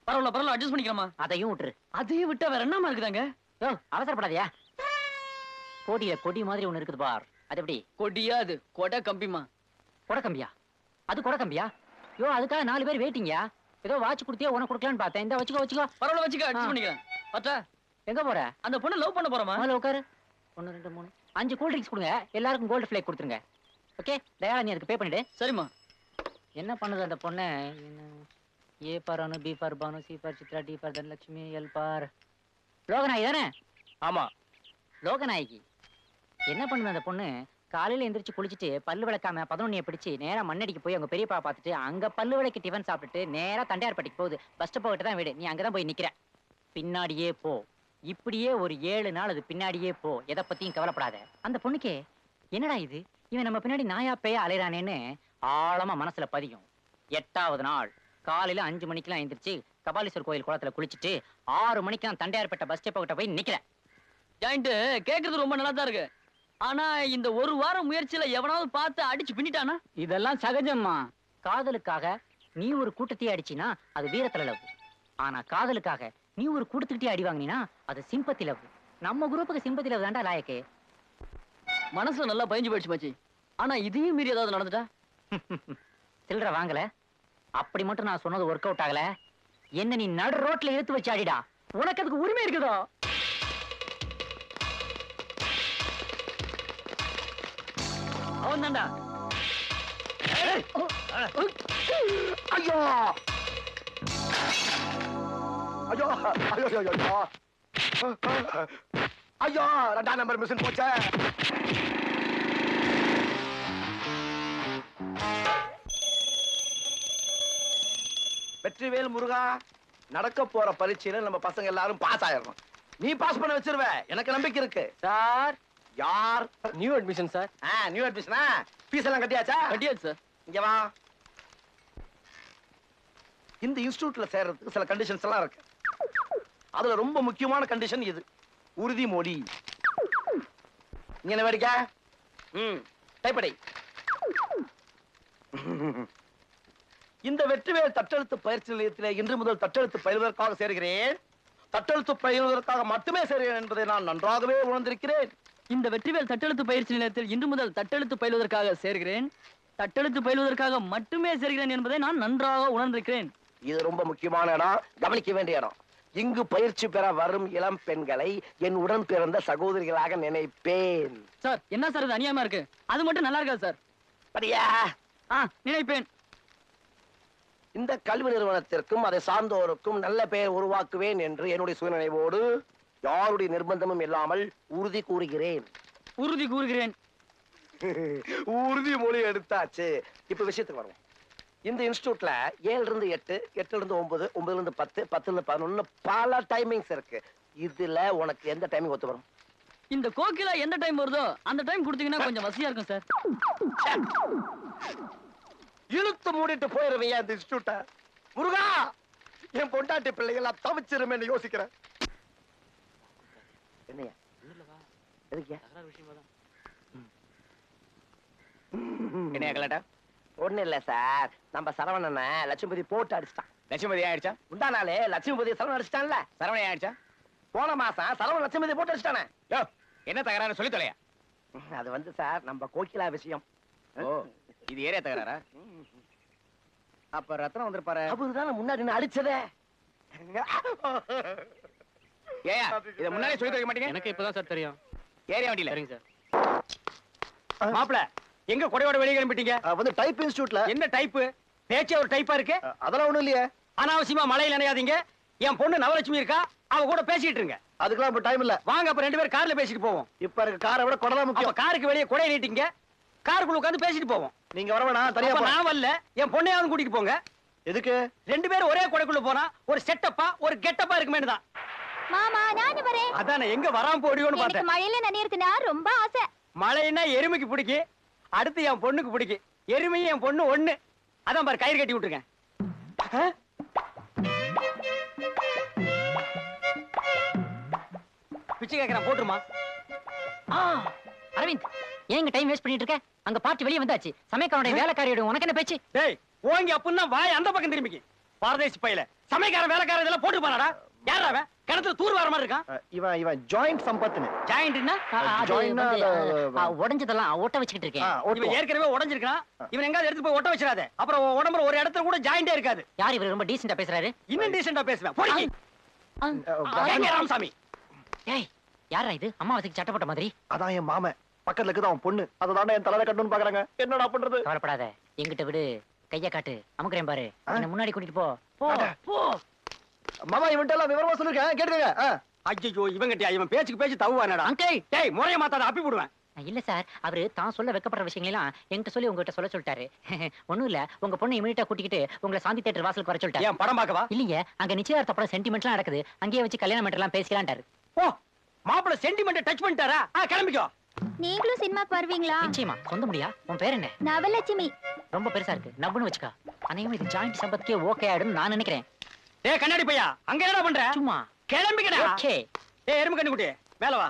பரவாயில்ல அட்ஜஸ்ட் பண்ணிக்கலாமா? அதையும் விட்டுரு. அதையும் விட்டா வேற என்னமா இருக்குதாங்க? அவசரப்படாதியா. போடிய கொடி மாதிரி ஒண்ணு இருக்குது பார். அது எப்படி? கொடியா? அது கொடை கம்பிமா. கொடக்கம்பியா? அது கொடக்கம்பியா? யோ, அதுக்காக 4 பேர் வெயிட்டிங்கயா. ஏதோ வாட்ச் கொடுத்தியா, உனக்கு கொடுக்கலான்னு பார்த்தேன். இந்த வச்சுக்கோ. பரவாயில்ல வச்சுக்க, அட்ஜஸ்ட் பண்ணிக்கலாம். பத்தா எங்க போற? அந்த பொண்ணு லவ் பண்ண போறோமா? முதல்ல உட்காரு. 1 2 3 5 கூல் ட்ரிங்க்ஸ் கொடுங்க. எல்லாருக்கும் கோல்டு ஃபிளேக் கொடுத்துருங்க. ஓகே, தயாரா நீ அதுக்கு பே பண்ணிடு. சரிம்மா. என்ன பண்ணுது அந்த பொண்ணு? A for Anu, B for Bhanu, C for Chitra, D for Dhanalakshmi, L for Loganayaki தானே? ஆமா. லோகநாயகி. என்ன பண்ணுது அந்த பொண்ணு? காலையில எந்திரிச்சு குளிச்சுட்டு பல்லு விளக்காம 11 பிடிச்சு நேரா மண்ணடிக்கு போய் அவங்க பெரியப்பா பார்த்துட்டு அங்க பல்லு விளக்கு டிஃபன் சாப்பிட்டுட்டு நேரா தண்டையார்பட்டிக்கு போகுது. பஸ் ஸ்டாப் போகிட்டு தான் வீடு. நீ அங்கதான் போய் நிக்கிற. பின்னாடியே போ. இப்படியே ஒரு 7 நாள் அது பின்னாடியே போ. எதை பத்தியும் கவலைப்படாத. அந்த பொண்ணுக்கே என்னடா இது, இவன் நம்ம பின்னாடி நாயா பேய அலைறானேன்னு ஆழமா மனசுல பதியும். 8வது நாள் காலையில 5 மணிக்கெல்லாம் எந்திரிச்சு கபாலீஸ்வர் கோயில் குளத்துல குளிச்சுட்டு 6 மணிக்கு நான் தண்டையார்பட்ட பஸ் ஸ்டாப் கிட்ட போய் நிக்கிறேன். ஜாயிண்ட் கேக்குறது ரொம்ப நல்லா தான் இருக்கு. ஆனா இந்த ஒரு வாரம் முயற்சியில எவனாவது பார்த்து அடிச்சு பின்னிட்டானா? இதெல்லாம் சகஜம்மா. காதலுக்காக நீ ஒரு கூட்டத்தையே அடிச்சினா அது வீரத்துல லவ். ஆனா காதலுக்காக நீ ஒரு கூட்டத்துக்கிட்டே அடி வாங்கினா அது சிம்பத்தி லவ். நம்ம குரூப்புக்கு சிம்பத்தி லவ் தான்டா லாயக்கு. மனசுல நல்லா பயஞ்சு போயிடுச்சு மச்சி. ஆனா இதையும் மீறி ஏதாவது நடந்துட்டா? சில்லற வாங்கல. அப்படி மட்டும் நான் சொன்னது ஒர்க் அவுட் ஆகல. என்ன நீ நடு ரோட்ல இழுத்து வச்சு அடிடா. உனக்கு அதுக்கு உரிமை இருக்குதோ? அவன் தான்டா. ஐயோ ஐயோ ஐயோ ஐயோ ஐயோ ஐயோ 2ஆம் நம்பர் மிஷின் போச்சே. வெற்றிவேல் முருகா, நடக்க போற பரீட்சையில நம்ம பசங்க எல்லாரும் பாஸ் ஆயிடணும். நீ பாஸ் பண்ண வச்சிருவ, எனக்கு நம்பிக்கை இருக்கு. சார், யார்? New admission sir. நியூ அட்மிஷனா? ஃபீஸ் எல்லாம் கட்டியாச்சா? கட்டியாச்சு சார். இங்க வா. இந்த இன்ஸ்டிடியூட்ல சேர்றதுக்கு சில கண்டிஷன்ஸ் எல்லாம் இருக்கு. அதுல ரொம்ப முக்கியமான கண்டிஷன் இது, உறுதிமொழி. இங்க என்ன வேடிக்கை? டைப்படை. இந்த வெற்றிவேல் தட்டெழுத்து பயிற்சி நிலையத்திலே இன்று முதல் தட்டெழுத்து பயிலுவதற்காக சேர்கிறேன். தட்டெழுத்து பயிலுவதற்காக மட்டுமே சேர்கிறேன் என்பதை நான் நன்றாகவே உணர்ந்திருக்கிறேன். இந்த வெற்றிவேல் தட்டெழுத்து பயிற்சி நிலையத்தில் இன்று முதல் தட்டெழுத்து பயிலுவதற்காக சேர்கிறேன். தட்டெழுத்து பயிலுவதற்காக மட்டுமே சேர்கிறேன் என்பதை நான் நன்றாக உணர்ந்திருக்கிறேன். இது ரொம்ப முக்கியமான இடம், கவனிக்க வேண்டிய இடம். இங்கு பயிற்சி பெற வரும் இளம் பெண்களை என் உடன் பிறந்த சகோதரிகளாக நினைப்பேன். சார், என்ன சார் இது அநியாயமா இருக்கு? அது மட்டும் நல்லா இருக்காது சார். படியா? நினைப்பேன். இந்த கல்வி நிறுவனத்திற்கும் அதை சார்ந்தோருக்கும் நல்ல பெயர் உருவாக்குவேன் என்று என்னுடைய சுயநினைவோடு யாருடைய நிர்பந்தமும் இல்லாமல் உறுதி கூறுகிறேன். உறுதி கூறுகிறேன். உறுதிமொழி எடுத்தாச்சு. இப்ப விஷயத்துக்கு வருவோம். இந்த இன்ஸ்டிடியூட்ல 7 இருந்து 8, 8 இருந்து 9, 9 இருந்து 10, 10 இருந்து 11 பல டைமிங்ஸ் இருக்கு. இதுல உனக்கு எந்த டைமிங் ஒத்து வரும்? இந்த கோகிலா எந்த டைம் வருதோ அந்த டைம் கொடுத்தீங்கன்னா கொஞ்சம் வசதியா இருக்கும் சார். இழுத்து மூடிட்டு போயிருவீங்க இந்த இன்ஸ்டிடியூட்ட. முருகா, என் பொண்டாட்டி பிள்ளைகள் தவிச்சிருமே யோசிக்கிறேன். என்னையா? என்ன கலாட்டா? ஒண்ணு இல்ல சார், நம்ம சரவணனை லட்சுமதி போட்டு அடிச்சிட்டான். லட்சுமதி ஆயிடுச்சா? முந்தா நாளே லட்சுமதி சரவணன் அடிச்சிட்டான்ல. சரவணை ஆயிடுச்சா? போன மாசம் சரவணன் லட்சுமதி போட்டு அடிச்சிட்டானே. என்ன தகராறு சொல்லி தொலையா? அது வந்து சார் நம்ம கோகிலா விஷயம். ஓ, இது ஏரியா தகராறா? அப்ப ரத்னம் வந்திருப்பாரு. அவருதானே முன்னாடி நான் அடிச்சதே. ஏயா இத முன்னாடியே சொல்லி தர மாட்டீங்க? எனக்கு இப்பதான் சார் தெரியும். ஏரியா வண்டியில. சரிங்க சார். மாப்ள, எங்க கொடையோட வெளிய கிளம்பிட்டீங்க? வந்து டைப் இன்ஸ்டிடியூட்ல. என்ன டைப்? பேச்சே ஒரு டைப்பா இருக்கு. அதெல்லாம் ஒண்ணும் இல்லையே. அனாவசியமா மழையில நனையாதீங்க. என் பொண்ணு நவலட்சுமி இருக்கா, அவ கூட பேசிட்டு இருங்க. அதுக்கெல்லாம் இப்ப டைம் இல்ல. வாங்க அப்ப 2 பேரும் கார்ல பேசிட்டு போவோம். இப்ப இருக்க காரை விட கொடை தான் அப்ப முக்கியம். காருக்கு வெளியே கொடை நீட்டிங்க, காருக்குள்ள உட்கார்ந்து பேசிட்டு போவோம். நீங்க வர வேணாம், தனியா அப்ப போறேன். நான் வரல, என் பொண்ணையாவது கூட்டிட்டு போங்க. எதுக்கு? 2 பேரும் ஒரே கொடைக்குள்ள போனா ஒரு செட்டப்பா ஒரு கெட்டப்பா இருக்குமே தான். மாமா நானும் வரேன். அதானே எங்க வராம போடியோன்னு எனக்கு பார்த்தேன். மழையில நனையறதுனா ரொம்ப ஆசை. மழைன்னா எருமைக்கு பிடிக்கு, அடுத்து என் பொண்ணுக்கு பிடிக்கு. எருமையும் என் பொண்ணு ஒண்ணு. அதான் பாரு கயிறு கட்டி விட்டுருக்கேன். பிச்சை கேட்கறேன், போட்டுருமா? அரவிந்த், ஏன் இங்க டைம் வேஸ்ட் பண்ணிட்டு இருக்க? அங்க பார்ட்டி வெளியே வந்தாச்சு. சமயக்காரனுடைய வேலைக்காரியோட உனக்கு என்ன பேச்சு? டேய், ஓங்கி அப்புன்னா வாய் அந்த பக்கம் திரும்பிக்கு. பாரதேசி பையில சமயக்காரன் வேலைக்காரன் இதெல்லாம் போட்டு போனாடா. யாரா அவன்? கிணத்துல தூர் வர மாதிரி இருக்கான். இவன் ஜாயிண்ட் சம்பத்னு. ஜாயிண்ட்னா joint-னா உடைஞ்சதெல்லாம் ஒட்ட வச்சுக்கிட்டு இருக்கேன். இவன் ஏற்கனவே உடைஞ்சிருக்கான். இவன் எங்காவது எடுத்து போய் ஒட்ட வச்சிடாத. அப்புறம் உடம்புல ஒரு இடத்துல கூட ஜாயிண்டே இருக்காது. யார் இவர் ரொம்ப டீசெண்டா பேசுறாரு? இன்னும் டீசெண்டா பேசுவேன். போடி. எங்க ராமசாமி? ஏய் யாரா இது? அம்மாவாசைக்கு சட்டை போட்ட மாதிரி. அதான் என் மாமன். பக்கத்துல இருக்குது அவன் பொண்ணு. அதனால என் தலையில கட்டணும்னு பாக்குறாங்க. என்னடா பண்றது? கவலைப்படாத, எங்கிட்ட விடு. கைய காட்டு, அமுக்குறேன் பாரு. என்ன முன்னாடி கூட்டிட்டு போ. போ போ. மாமா இவன்ட்ட எல்லாம் விவரமா சொல்லிருக்கேன், கேட்டுக்கங்க. ஐயோ இவங்கிட்ட இவன் பேச்சுக்கு பேச்சு தவுவானடா. அங்கிள் டேய் முறைய மாத்தாத, அப்பி போடுவேன். இல்ல சார், அவரு தான் சொல்ல வெக்கப்படுற விஷயங்களெல்லாம் என்கிட்ட சொல்லி உங்ககிட்ட சொல்ல சொல்லிட்டாரு. ஒண்ணும் இல்ல, உங்க பொண்ணு இமீடியட்டா கூட்டிக்கிட்டு உங்களை சாந்தி தியேட்டர் வாசலுக்கு வர சொல்லிட்டாரு. ஏன் படம் பார்க்கவா? இல்லையே, அங்க நிச்சயதார்த்த படம் சென்டிமெண்ட்லாம் நடக்குது. அங்கேயே வச்சு கல்யாணம் மேட்டர்லாம் பேசிக்கலான்ட்டாரு. ஓ மாப்பிள சென்டிமெண்ட் டச் பண்ணிட்டாரா? கிளம்பிக்கோ. நீங்களும் சினிமாக்கு வருவீங்களா? நிச்சயமா. சொந்த முடியா? உன் பேர் என்ன? நவலட்சுமி. ரொம்ப பெருசா இருக்கு, நவ்னு வச்சுக்கா. அனைவரும் இது ஜாயிண்ட் சம்பத்துக்கே ஓகே ஆயிடும் நான் நினைக்கிறேன். டேய் கண்ணாடி பையா, அங்க என்னடா பண்ற? சும்மா கிளம்பிக்கடா. ஓகே. டேய் எறும்பு கண்ணு குட்டி, மேல வா.